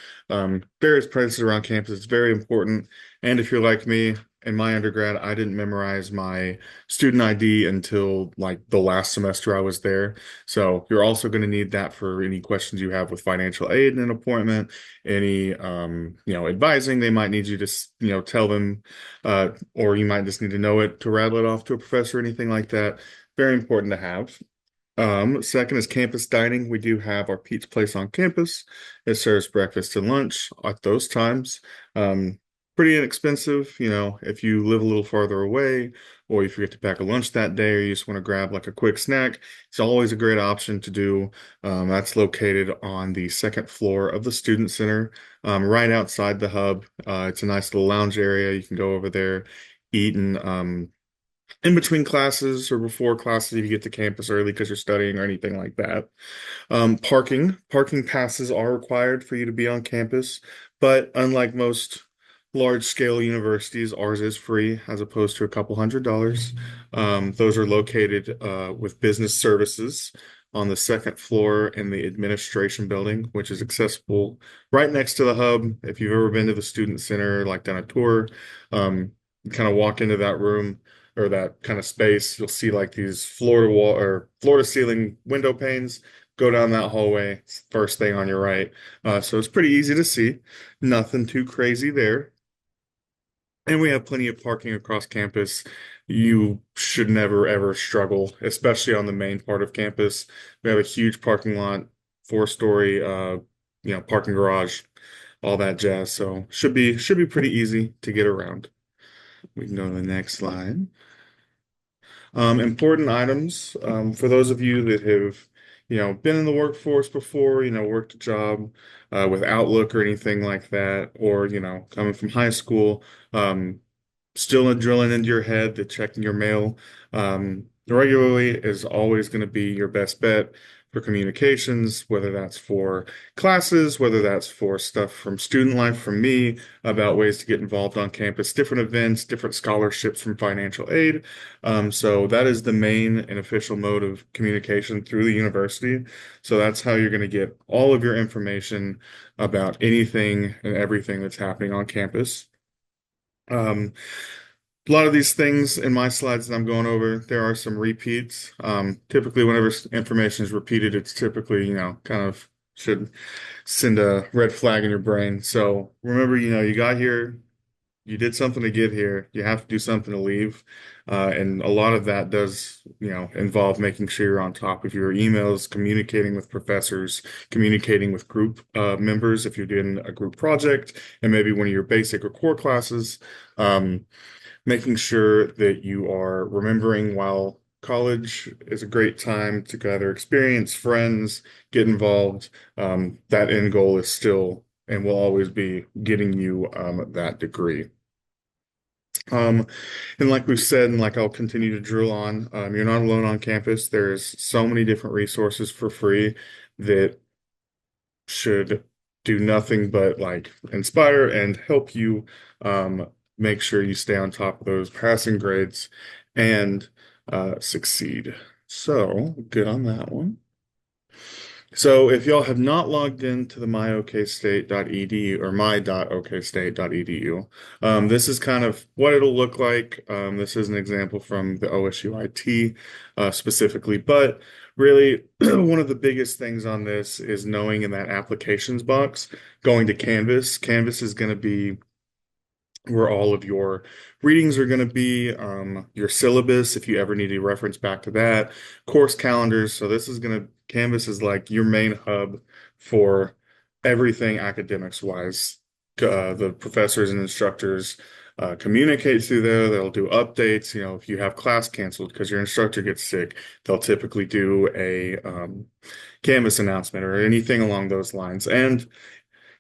Speaker 2: various places around campus. It's very important. And if you're like me, in my undergrad, I didn't memorize my student ID until like the last semester I was there. So you're also going to need that for any questions you have with financial aid in an appointment, any advising. They might need you to tell them, or you might just need to know it to rattle it off to a professor, anything like that. Very important to have. Second is campus dining. We do have our pizza place on campus. It serves breakfast and lunch at those times. pretty inexpensive, if you live a little farther away, or you forget to pack a lunch that day, or you just want to grab like a quick snack, it's always a great option to do. That's located on the second floor of the Student Center, right outside the hub. It's a nice little lounge area. You can go over there, eat, and in between classes or before classes if you get to campus early because you're studying or anything like that. Parking passes are required for you to be on campus, but unlike most large scale universities, ours is free as opposed to a couple $100s. Those are located with business services on the second floor in the administration building, which is accessible right next to the hub. If you've ever been to the student center, like done a tour, you kind of walk into that room or that kind of space, you'll see like these floor to wall or floor to ceiling window panes. Go down that hallway, it's the first thing on your right. So it's pretty easy to see. Nothing too crazy there. And we have plenty of parking across campus. You should never ever struggle, especially on the main part of campus. We have a huge parking lot, four-story parking garage, all that jazz. So should be pretty easy to get around. We can go to the next slide. Important items for those of you that have, been in the workforce before, worked a job with Outlook or anything like that, or, coming from high school. Still drilling into your head that checking your mail regularly is always going to be your best bet for communications, whether that's for classes, whether that's for stuff from student life, from me, about ways to get involved on campus, different events, different scholarships from financial aid. So that is the main and official mode of communication through the university. So that's how you're going to get all of your information about anything and everything that's happening on campus. Um, a lot of these things in my slides that I'm going over, there are some repeats. Typically, whenever information is repeated, it's typically, kind of should send a red flag in your brain. So remember, you got here, you did something to get here, you have to do something to leave. And a lot of that does, involve making sure you're on top of your emails, communicating with professors, communicating with group members if you're doing a group project, and maybe one of your basic or core classes. Making sure that you are remembering while college is a great time to gather experience, friends, get involved. That end goal is still and will always be getting you that degree. Um, and like we've said, and like I'll continue to drill on, you're not alone on campus. There's so many different resources for free that should do nothing but like inspire and help you make sure you stay on top of those passing grades and succeed. So good on that one. So if y'all have not logged into the myokstate.edu or my.okstate.edu, this is kind of what it'll look like. This is an example from the OSU-IT specifically, but really one of the biggest things on this is knowing in that applications box, going to Canvas. Canvas is going to be where all of your readings are going to be, your syllabus, if you ever need to reference back to that, course calendars. So this is going to, Canvas is like your main hub for everything academics wise. The professors and instructors communicate through there. They'll do updates. If you have class canceled because your instructor gets sick, they'll typically do a Canvas announcement or anything along those lines. And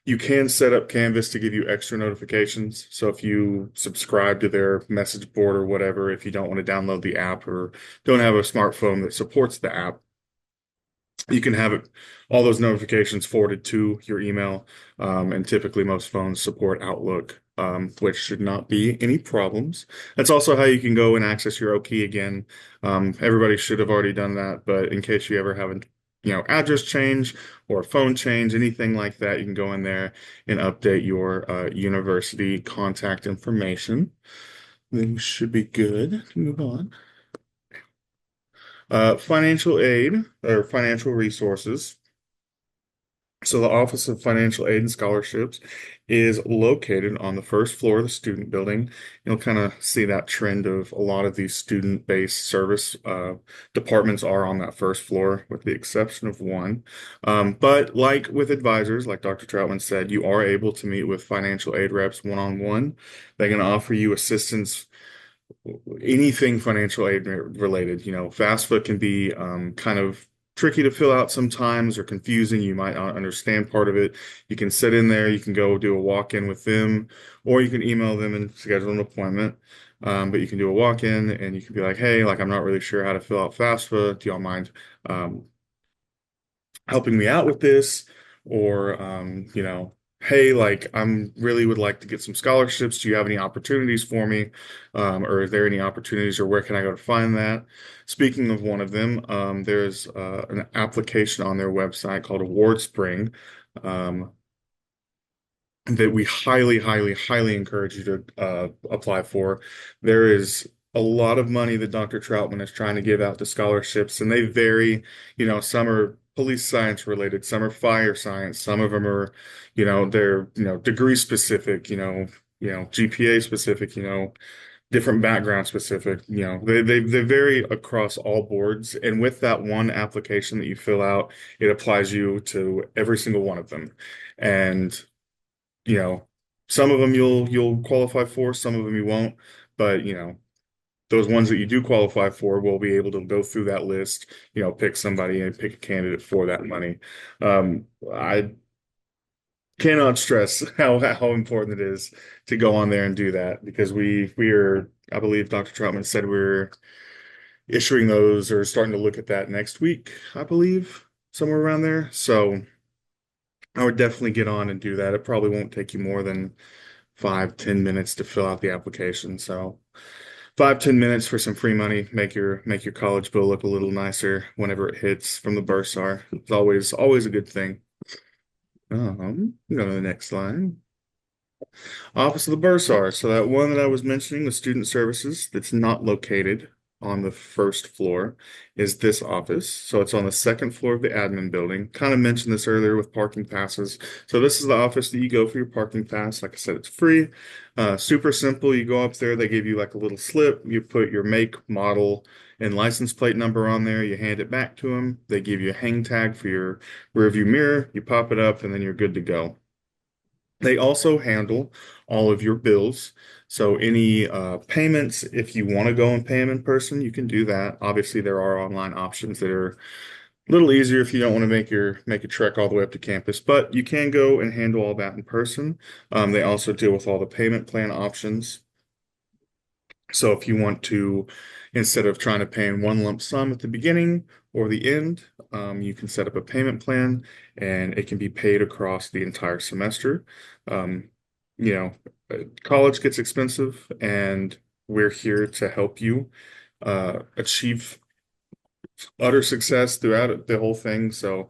Speaker 2: you can set up Canvas to give you extra notifications. So if you subscribe to their message board or whatever, if you don't want to download the app or don't have a smartphone that supports the app, you can have all those notifications forwarded to your email. And typically most phones support Outlook, which should not be any problems. That's also how you can go and access your OKey again. Everybody should have already done that, but in case you ever haven't, address change or phone change, anything like that, you can go in there and update your university contact information. Then you should be good to move on. Financial aid or financial resources. So the Office of Financial Aid and Scholarships is located on the first floor of the student building. You'll kind of see that trend of a lot of these student-based service departments are on that first floor, with the exception of one. But like with advisors, like Dr. Troutman said, you are able to meet with financial aid reps one-on-one. They can offer you assistance, anything financial aid related. FAFSA can be kind of tricky to fill out sometimes or confusing. You might not understand part of it. You can sit in there, you can go do a walk-in with them, or you can email them and schedule an appointment. But you can do a walk-in and you can be like, hey, like I'm not really sure how to fill out FAFSA. Do y'all mind um, helping me out with this? Or, hey, like I'm really would like to get some scholarships. Do you have any opportunities for me? Or are there any opportunities, or where can I go to find that? Speaking of one of them, there's an application on their website called Award Spring. Um, that we highly, highly, highly encourage you to apply for. There is a lot of money that Dr. Troutman is trying to give out to scholarships, and they vary. Some are police science related, some are fire science, some of them are, they're, degree specific, GPA specific, different background specific. They vary across all boards, and with that one application that you fill out, it applies you to every single one of them. And you know, some of them you'll qualify for, some of them you won't. But those ones that you do qualify for, will be able to go through that list, pick somebody and pick a candidate for that money. I cannot stress how important it is to go on there and do that, because we are, I believe Dr. Troutman said we're issuing those or starting to look at that next week, I believe, somewhere around there. So I would definitely get on and do that. It probably won't take you more than 5, 10 minutes to fill out the application. So 5, 10 minutes for some free money, make your college bill look a little nicer whenever it hits from the bursar. It's always a good thing. Go to the next slide. Office of the Bursar. So that one that I was mentioning, the student services, that's not located on the first floor, is this office. So it's on the second floor of the admin building. Kind of mentioned this earlier with parking passes. So this is the office that you go for your parking pass. Like I said, it's free. Super simple. You go up there, they give you like a little slip. You put your make, model, and license plate number on there. You hand it back to them. They give you a hang tag for your rearview mirror. You pop it up, and then you're good to go. They also handle all of your bills. So any payments, if you want to go and pay them in person, you can do that. Obviously, there are online options that are a little easier if you don't want to make a trek all the way up to campus, but you can go and handle all that in person. They also deal with all the payment plan options. So if you want to, instead of trying to pay in one lump sum at the beginning or the end, you can set up a payment plan and it can be paid across the entire semester. Um, you know, College gets expensive, and we're here to help you achieve utter success throughout the whole thing. So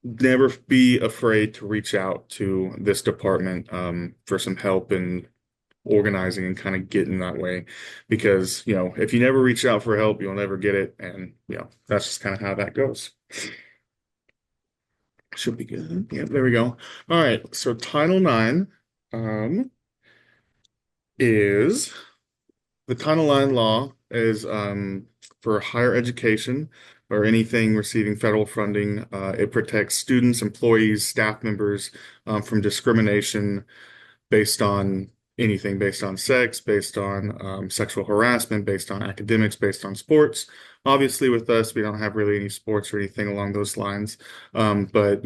Speaker 2: never be afraid to reach out to this department for some help in organizing and kind of getting that way, because if you never reach out for help, you'll never get it, and that's just kind of how that goes. Should be good. Yeah, there we go. All right, so Title IX is the Title IX law is for higher education or anything receiving federal funding. It protects students, employees, staff members from discrimination based on anything, based on sex, based on sexual harassment, based on academics, based on sports. Obviously, with us, we don't have really any sports or anything along those lines. But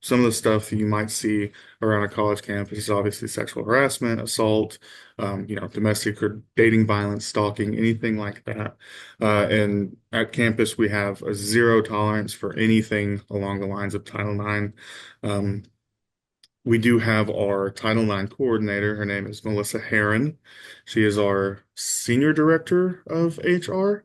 Speaker 2: some of the stuff that you might see around a college campus is obviously sexual harassment, assault, domestic or dating violence, stalking, anything like that. And at campus, we have a zero tolerance for anything along the lines of Title IX. We do have our Title IX coordinator. Her name is Melissa Heron. She is our senior director of HR.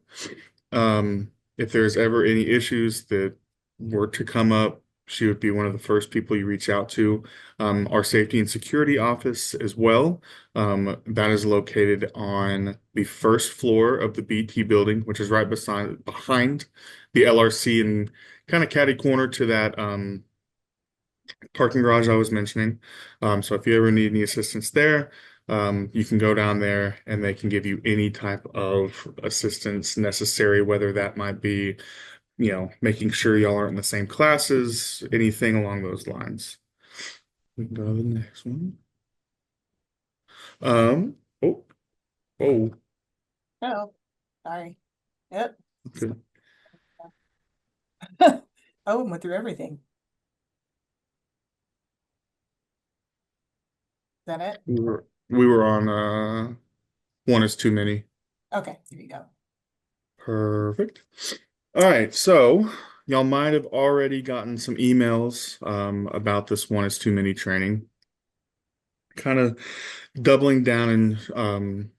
Speaker 2: If there's ever any issues that were to come up, she would be one of the first people you reach out to. Our safety and security office as well. That is located on the first floor of the BT building, which is right behind the LRC and kind of catty corner to that Parking garage I was mentioning. So if you ever need any assistance there, you can go down there and they can give you any type of assistance necessary, whether that might be, making sure y'all aren't in the same classes, anything along those lines. We can go to the next one. Oh, oh,
Speaker 1: Oh, sorry. Yep.
Speaker 2: okay.
Speaker 1: Oh, went through everything. Is that it?
Speaker 2: We were on one is too many.
Speaker 1: Okay, here you go.
Speaker 2: Perfect. All right, so y'all might have already gotten some emails about this one is too many training. Kind of doubling down and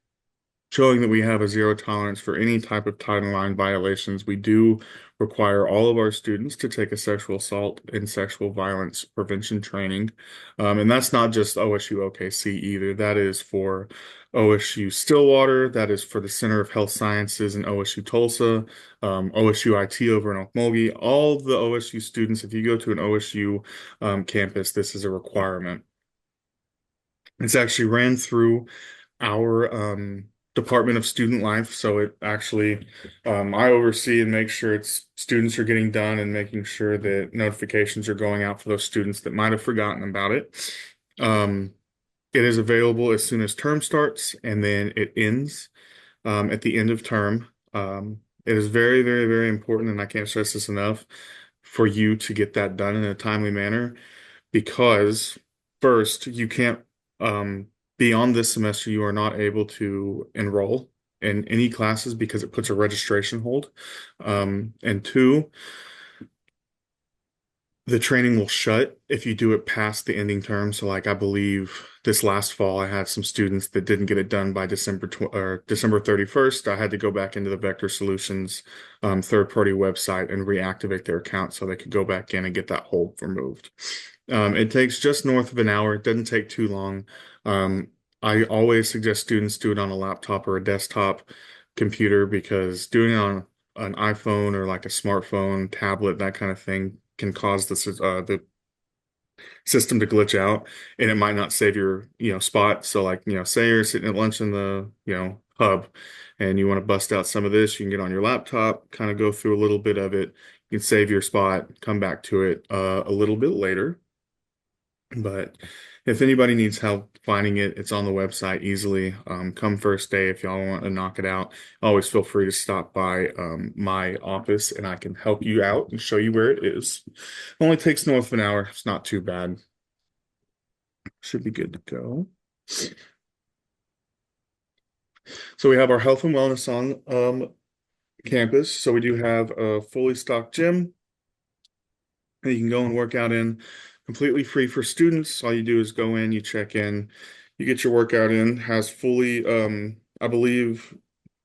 Speaker 2: showing that we have a zero tolerance for any type of Title IX violations. We do require all of our students to take a sexual assault and sexual violence prevention training. And that's not just OSU-OKC either. That is for OSU Stillwater. That is for the Center of Health Sciences in OSU Tulsa, OSU IT over in Okmulgee. All the OSU students, if you go to an OSU campus, this is a requirement. It's actually ran through our Department of Student Life. So it actually, I oversee and make sure it's students are getting done and making sure that notifications are going out for those students that might have forgotten about it. Um, it is available as soon as term starts and then it ends at the end of term. It is very, very, very important, and I can't stress this enough, for you to get that done in a timely manner because first, you can't, beyond this semester, you are not able to enroll in any classes because it puts a registration hold. And two, the training will shut if you do it past the ending term. So, like, I believe this last fall, I had some students that didn't get it done by December 31st. I had to go back into the Vector Solutions third-party website and reactivate their account so they could go back in and get that hold removed. It takes just north of an hour. It doesn't take too long. I always suggest students do it on a laptop or a desktop computer because doing it on an iPhone or like a smartphone, tablet, that kind of thing can cause the system to glitch out and it might not save your, spot. So like, say you're sitting at lunch in the, hub and you want to bust out some of this, you can get on your laptop, kind of go through a little bit of it. You can save your spot, come back to it a little bit later. But if anybody needs help finding it, it's on the website easily. Come first day if y'all want to knock it out. Always feel free to stop by my office and I can help you out and show you where it is. Only takes north of an hour. It's not too bad. Should be good to go. So we have our health and wellness on campus. So we do have a fully stocked gym that you can go and work out in, completely free for students. All you do is go in, you check in, you get your workout in. Has fully, I believe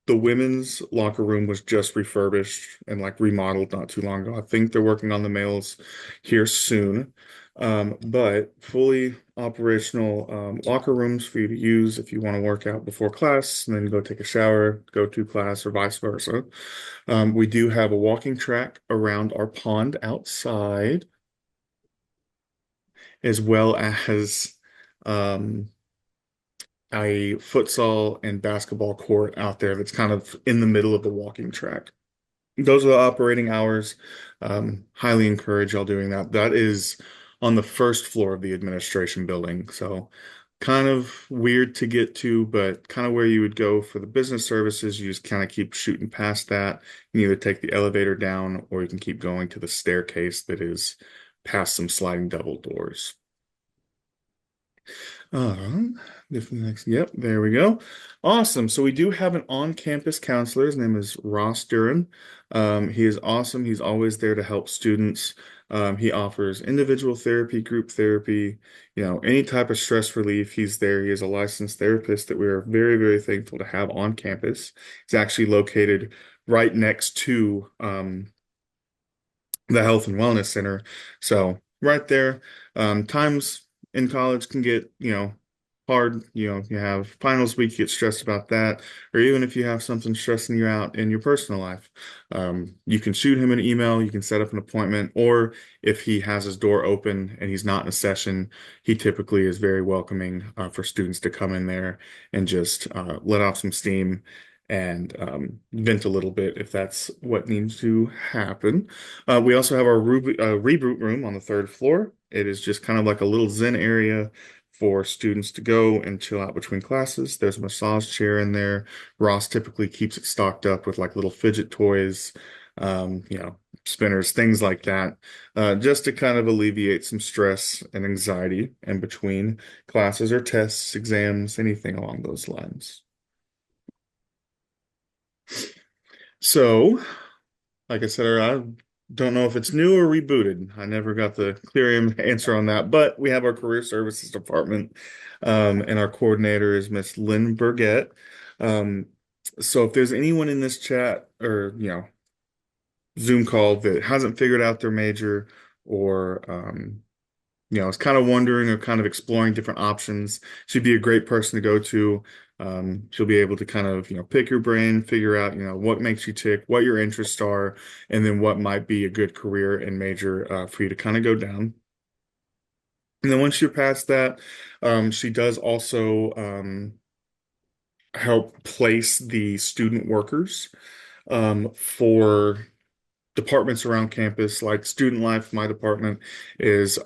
Speaker 2: the women's locker room was just refurbished and like remodeled not too long ago. I think they're working on the males here soon. But fully operational locker rooms for you to use if you want to work out before class and then go take a shower, go to class, or vice versa. We do have a walking track around our pond outside, as well as um, a futsal and basketball court out there that's kind of in the middle of the walking track. Those are the operating hours. Highly encourage y'all doing that. That is on the first floor of the administration building. So kind of weird to get to, but kind of where you would go for the business services. You just kind of keep shooting past that. You can either take the elevator down or you can keep going to the staircase that is past some sliding double doors. If the next, yep, there we go. Awesome. So we do have an on-campus counselor. His name is Ross Duran. He is awesome. He's always there to help students. He offers individual therapy, group therapy, any type of stress relief. He's there. He is a licensed therapist that we are very, very thankful to have on campus. He's actually located right next to the Health and Wellness Center. So right there, times in college can get, hard, you have finals week, you get stressed about that, or even if you have something stressing you out in your personal life, you can shoot him an email, you can set up an appointment, or if he has his door open and he's not in a session, he typically is very welcoming for students to come in there and just let off some steam and vent a little bit if that's what needs to happen. We also have our reboot room on the third floor. It is just kind of like a little zen area for students to go and chill out between classes. There's a massage chair in there. Ross typically keeps it stocked up with like little fidget toys, spinners, things like that, just to kind of alleviate some stress and anxiety in between classes or tests, exams, anything along those lines. So, like I said, I don't know if it's new or rebooted. I never got the clear answer on that, but we have our career services department, and our coordinator is Miss Lynn Burgett. Um, so if there's anyone in this chat or, Zoom call that hasn't figured out their major or, is kind of wondering or kind of exploring different options, she'd be a great person to go to. She'll be able to kind of, pick your brain, figure out, what makes you tick, what your interests are, and then what might be a good career and major for you to kind of go down. And then once you're past that, she does also help place the student workers for departments around campus, like Student Life. My department is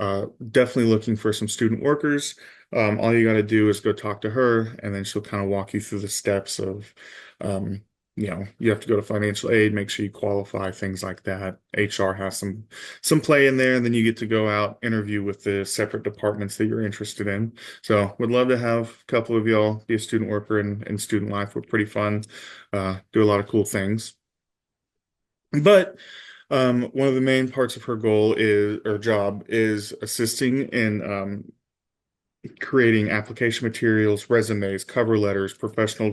Speaker 2: definitely looking for some student workers. All you got to do is go talk to her, and then she'll kind of walk you through the steps of, you have to go to financial aid, make sure you qualify, things like that. HR has some play in there, and then you get to go out, interview with the separate departments that you're interested in. So would love to have a couple of y'all be a student worker in Student Life. We're pretty fun, do a lot of cool things. But one of the main parts of her goal is or job is assisting in creating application materials, resumes, cover letters, professional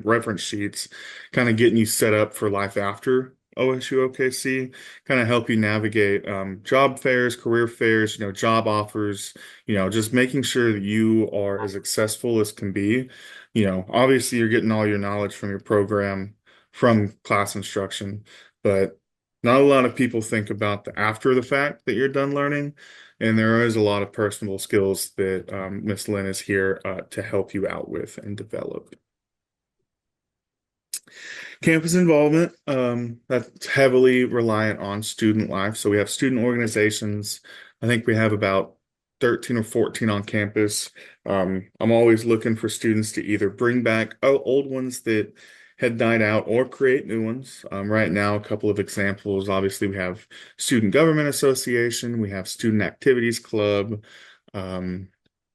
Speaker 2: reference sheets, kind of getting you set up for life after OSU-OKC, kind of help you navigate job fairs, career fairs, job offers, just making sure that you are as successful as can be. Obviously you're getting all your knowledge from your program, from class instruction, but not a lot of people think about the after the fact that you're done learning. And there is a lot of personal skills that Miss Lynn is here to help you out with and develop. Campus involvement, that's heavily reliant on student life. So we have student organizations. I think we have about 13 or 14 on campus. I'm always looking for students to either bring back old ones that had died out or create new ones. Right now, a couple of examples. Obviously, we have Student Government Association, we have Student Activities Club,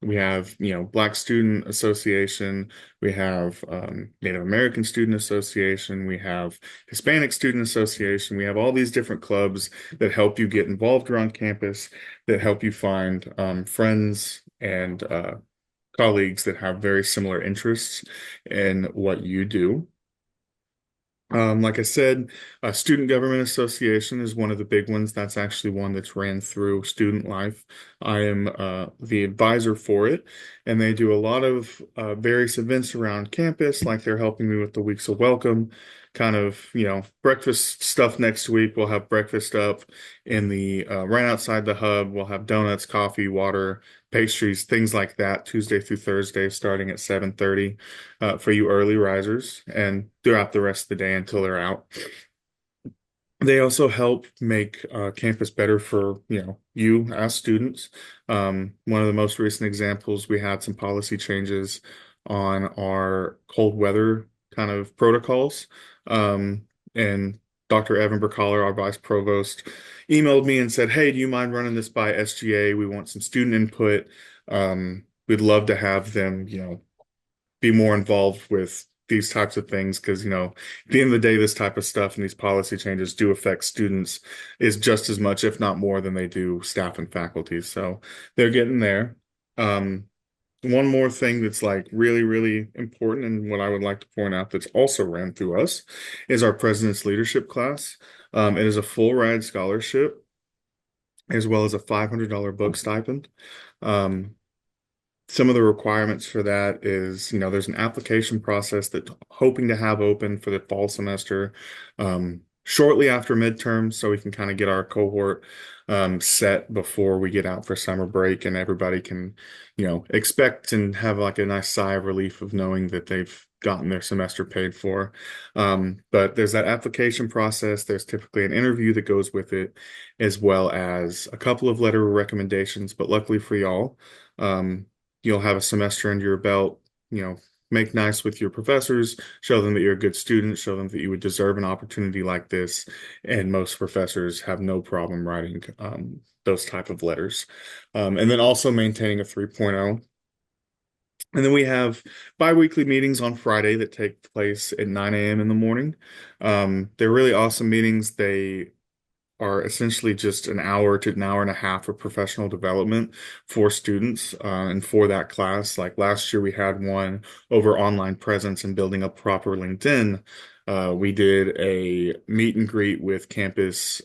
Speaker 2: we have, Black Student Association, we have Native American Student Association, we have Hispanic Student Association, we have all these different clubs that help you get involved around campus, that help you find friends and colleagues that have very similar interests in what you do. Like I said, Student Government Association is one of the big ones. That's actually one that's ran through Student Life. I am the advisor for it, and they do a lot of various events around campus, like they're helping me with the Weeks of Welcome, kind of, breakfast stuff next week. We'll have breakfast up in the right outside the hub. We'll have donuts, coffee, water, pastries, things like that, Tuesday through Thursday, starting at 7:30 for you early risers, and throughout the rest of the day until they're out. They also help make campus better for, you as students. One of the most recent examples, we had some policy changes on our cold weather kind of protocols. And Dr. Evan Bercaller, our vice provost, emailed me and said, "Hey, do you mind running this by SGA? We want some student input. We'd love to have them, be more involved with these types of things because, at the end of the day, this type of stuff and these policy changes do affect students is just as much, if not more, than they do staff and faculty. So they're getting there. One more thing that's like really, really important and what I would like to point out that's also ran through us is our President's Leadership class. It is a full ride scholarship as well as a $500 book stipend. some of the requirements for that is, there's an application process that hoping to have open for the fall semester shortly after midterms, so we can kind of get our cohort set before we get out for summer break, and everybody can, expect and have like a nice sigh of relief of knowing that they've gotten their semester paid for. But there's that application process. There's typically an interview that goes with it, as well as a couple of letter of recommendations. But luckily for y'all, um, you'll have a semester under your belt, make nice with your professors, show them that you're a good student, show them that you would deserve an opportunity like this. And most professors have no problem writing those type of letters. And then also maintaining a 3.0. And then we have biweekly meetings on Friday that take place at 9 a.m. in the morning. They're really awesome meetings. They are essentially just an hour to an hour and a half of professional development for students and for that class. Like last year, we had one over online presence and building up proper LinkedIn. We did a meet and greet with campus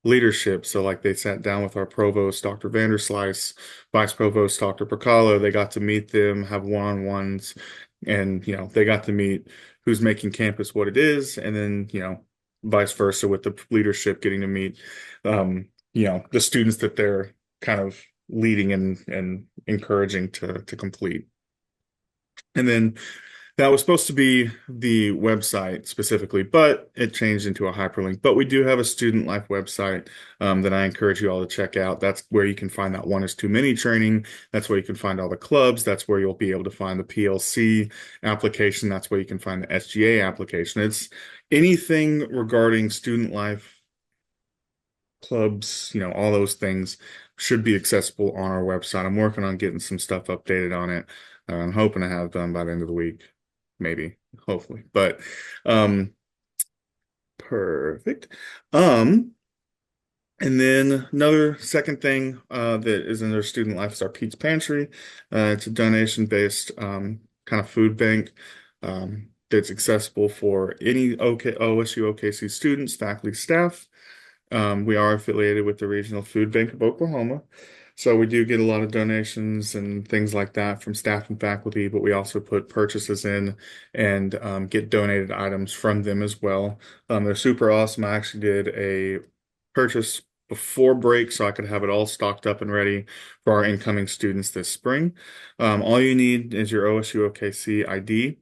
Speaker 2: leadership. So like they sat down with our provost, Dr. Vanderslice, vice provost, Dr. Procalo. They got to meet them, have one-on-ones, and they got to meet who's making campus what it is, and then vice versa with the leadership getting to meet the students that they're kind of leading and encouraging to complete. And then that was supposed to be the website specifically, but it changed into a hyperlink. But we do have a student life website that I encourage you all to check out. That's where you can find that one is too many training. That's where you can find all the clubs. That's where you'll be able to find the PLC application. That's where you can find the SGA application. It's anything regarding student life clubs, all those things should be accessible on our website. I'm working on getting some stuff updated on it. I'm hoping to have done by the end of the week, maybe, hopefully. But perfect. And then another second thing that is in their student life is our Pete's Pantry. It's a donation-based kind of food bank that's accessible for any OSU-OKC students, faculty, staff. We are affiliated with the Regional Food Bank of Oklahoma. So we do get a lot of donations and things like that from staff and faculty, but we also put purchases in and get donated items from them as well. They're super awesome. I actually did a purchase before break so I could have it all stocked up and ready for our incoming students this spring. All you need is your OSU OKC ID,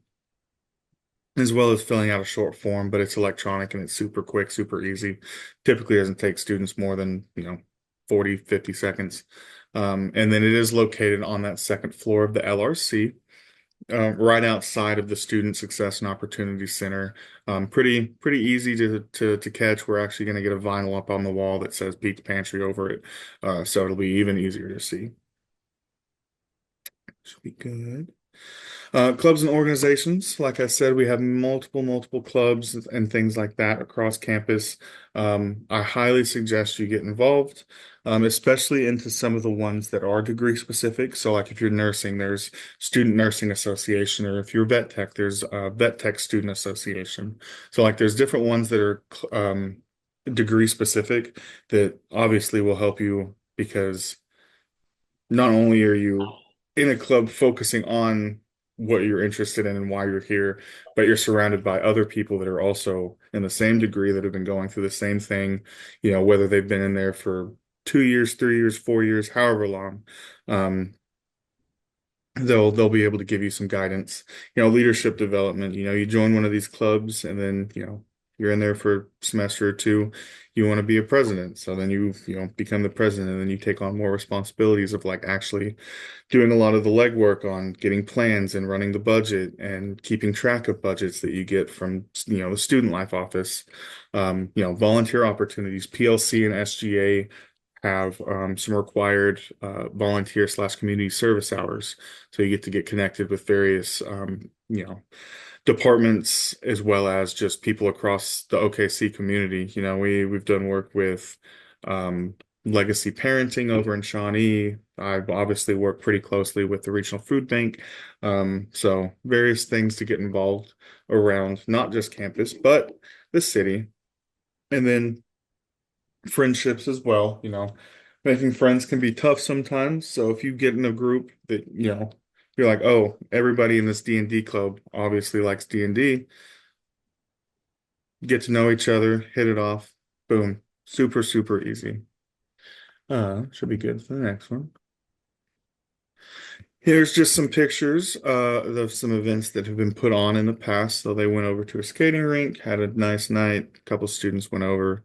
Speaker 2: as well as filling out a short form, but it's electronic and it's super quick, super easy. Typically doesn't take students more than, 40, 50 seconds. And then it is located on that second floor of the LRC, right outside of the Student Success and Opportunity Center. Pretty easy to catch. We're actually going to get a vinyl up on the wall that says Pete's Pantry over it. So it'll be even easier to see. Should be good. Clubs and organizations, like I said, we have multiple clubs and things like that across campus. I highly suggest you get involved, especially into some of the ones that are degree specific. So like if you're nursing, there's Student Nursing Association, or if you're vet tech, there's Vet Tech Student Association. So like there's different ones that are degree specific that obviously will help you, because not only are you in a club focusing on what you're interested in and why you're here, but you're surrounded by other people that are also in the same degree that have been going through the same thing, whether they've been in there for 2 years, 3 years, 4 years, however long. They'll be able to give you some guidance, leadership development. You join one of these clubs and then, you're in there for a semester or two, you want to be a president. So then you become the president, and then you take on more responsibilities of like actually doing a lot of the legwork on getting plans and running the budget and keeping track of budgets that you get from, the student life office. Volunteer opportunities, PLC and SGA have some required volunteer/community service hours. So you get connected with various, departments, as well as just people across the OKC community. We've done work with legacy parenting over in Shawnee. I've obviously worked pretty closely with the regional food bank. So various things to get involved around, not just campus, but the city. And then friendships as well. Making friends can be tough sometimes. So if you get in a group that, you're like, oh, everybody in this D&D club obviously likes D&D, get to know each other, hit it off, boom, super, super easy. Should be good for the next one. Here's just some pictures of some events that have been put on in the past. So they went over to a skating rink, had a nice night. A couple students went over.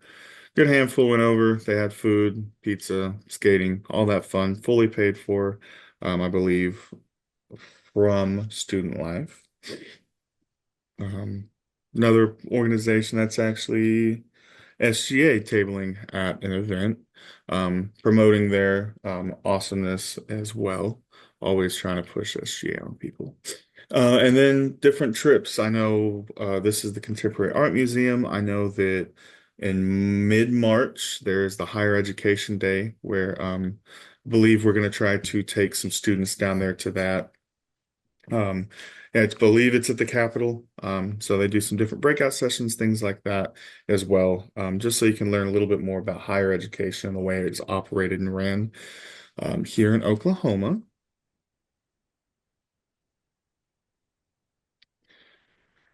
Speaker 2: Good handful went over. They had food, pizza, skating, all that fun, fully paid for, I believe, from Student Life. Um, Another organization that's actually SGA tabling at an event, promoting their awesomeness as well. Always trying to push SGA on people. And then different trips. I know this is the Contemporary Art Museum. I know that in mid-March there's the Higher Education Day where I believe we're going to try to take some students down there to that. Um, and I believe it's at the Capitol. So they do some different breakout sessions, things like that as well, just so you can learn a little bit more about higher education and the way it's operated and ran here in Oklahoma.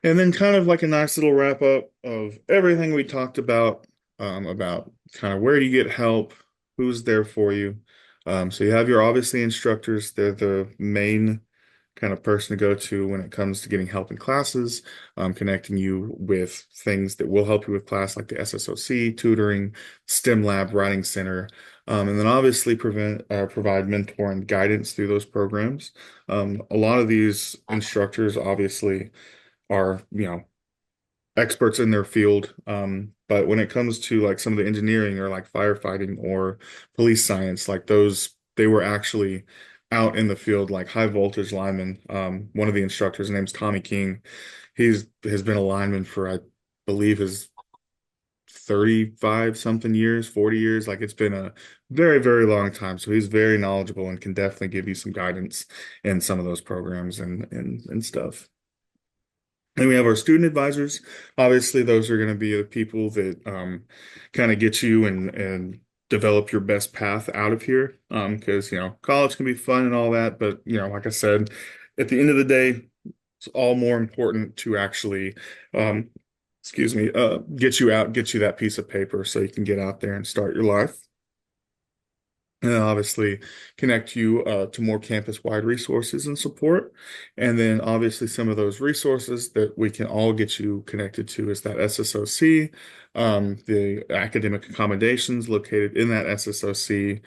Speaker 2: And then kind of like a nice little wrap up of everything we talked about kind of where do you get help, who's there for you. So you have your obviously instructors. They're the main kind of person to go to when it comes to getting help in classes, connecting you with things that will help you with class like the SSOC, tutoring, STEM lab, writing center, and then obviously provide mentor and guidance through those programs. A lot of these instructors obviously are, experts in their field. But when it comes to like some of the engineering or like firefighting or police science, like those, they were actually out in the field, like high voltage linemen. One of the instructors, his name's Tommy King. He's has been a lineman for, I believe, his 35 something years, 40 years. Like it's been a very, very long time. So he's very knowledgeable and can definitely give you some guidance in some of those programs and stuff. And we have our student advisors. Obviously, those are going to be the people that kind of get you and develop your best path out of here. Because, college can be fun and all that, but, like I said, at the end of the day, it's all more important to actually, um, get you out, get you that piece of paper so you can get out there and start your life. And then obviously connect you to more campus-wide resources and support. And then obviously some of those resources that we can all get you connected to is that SSOC, the academic accommodations located in that SSOC,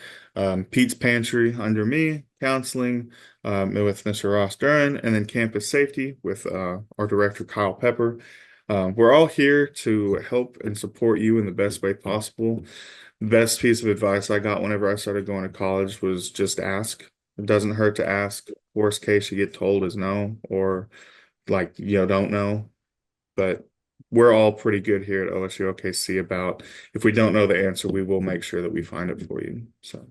Speaker 2: Pete's Pantry under me, counseling with Mr. Ross Duran, and then campus safety with our director, Kyle Pepper. We're all here to help and support you in the best way possible. Best piece of advice I got whenever I started going to college was just ask. It doesn't hurt to ask. Worst case you get told is no, or like, don't know. But we're all pretty good here at OSU-OKC about if we don't know the answer, we will make sure that we find it for you. So.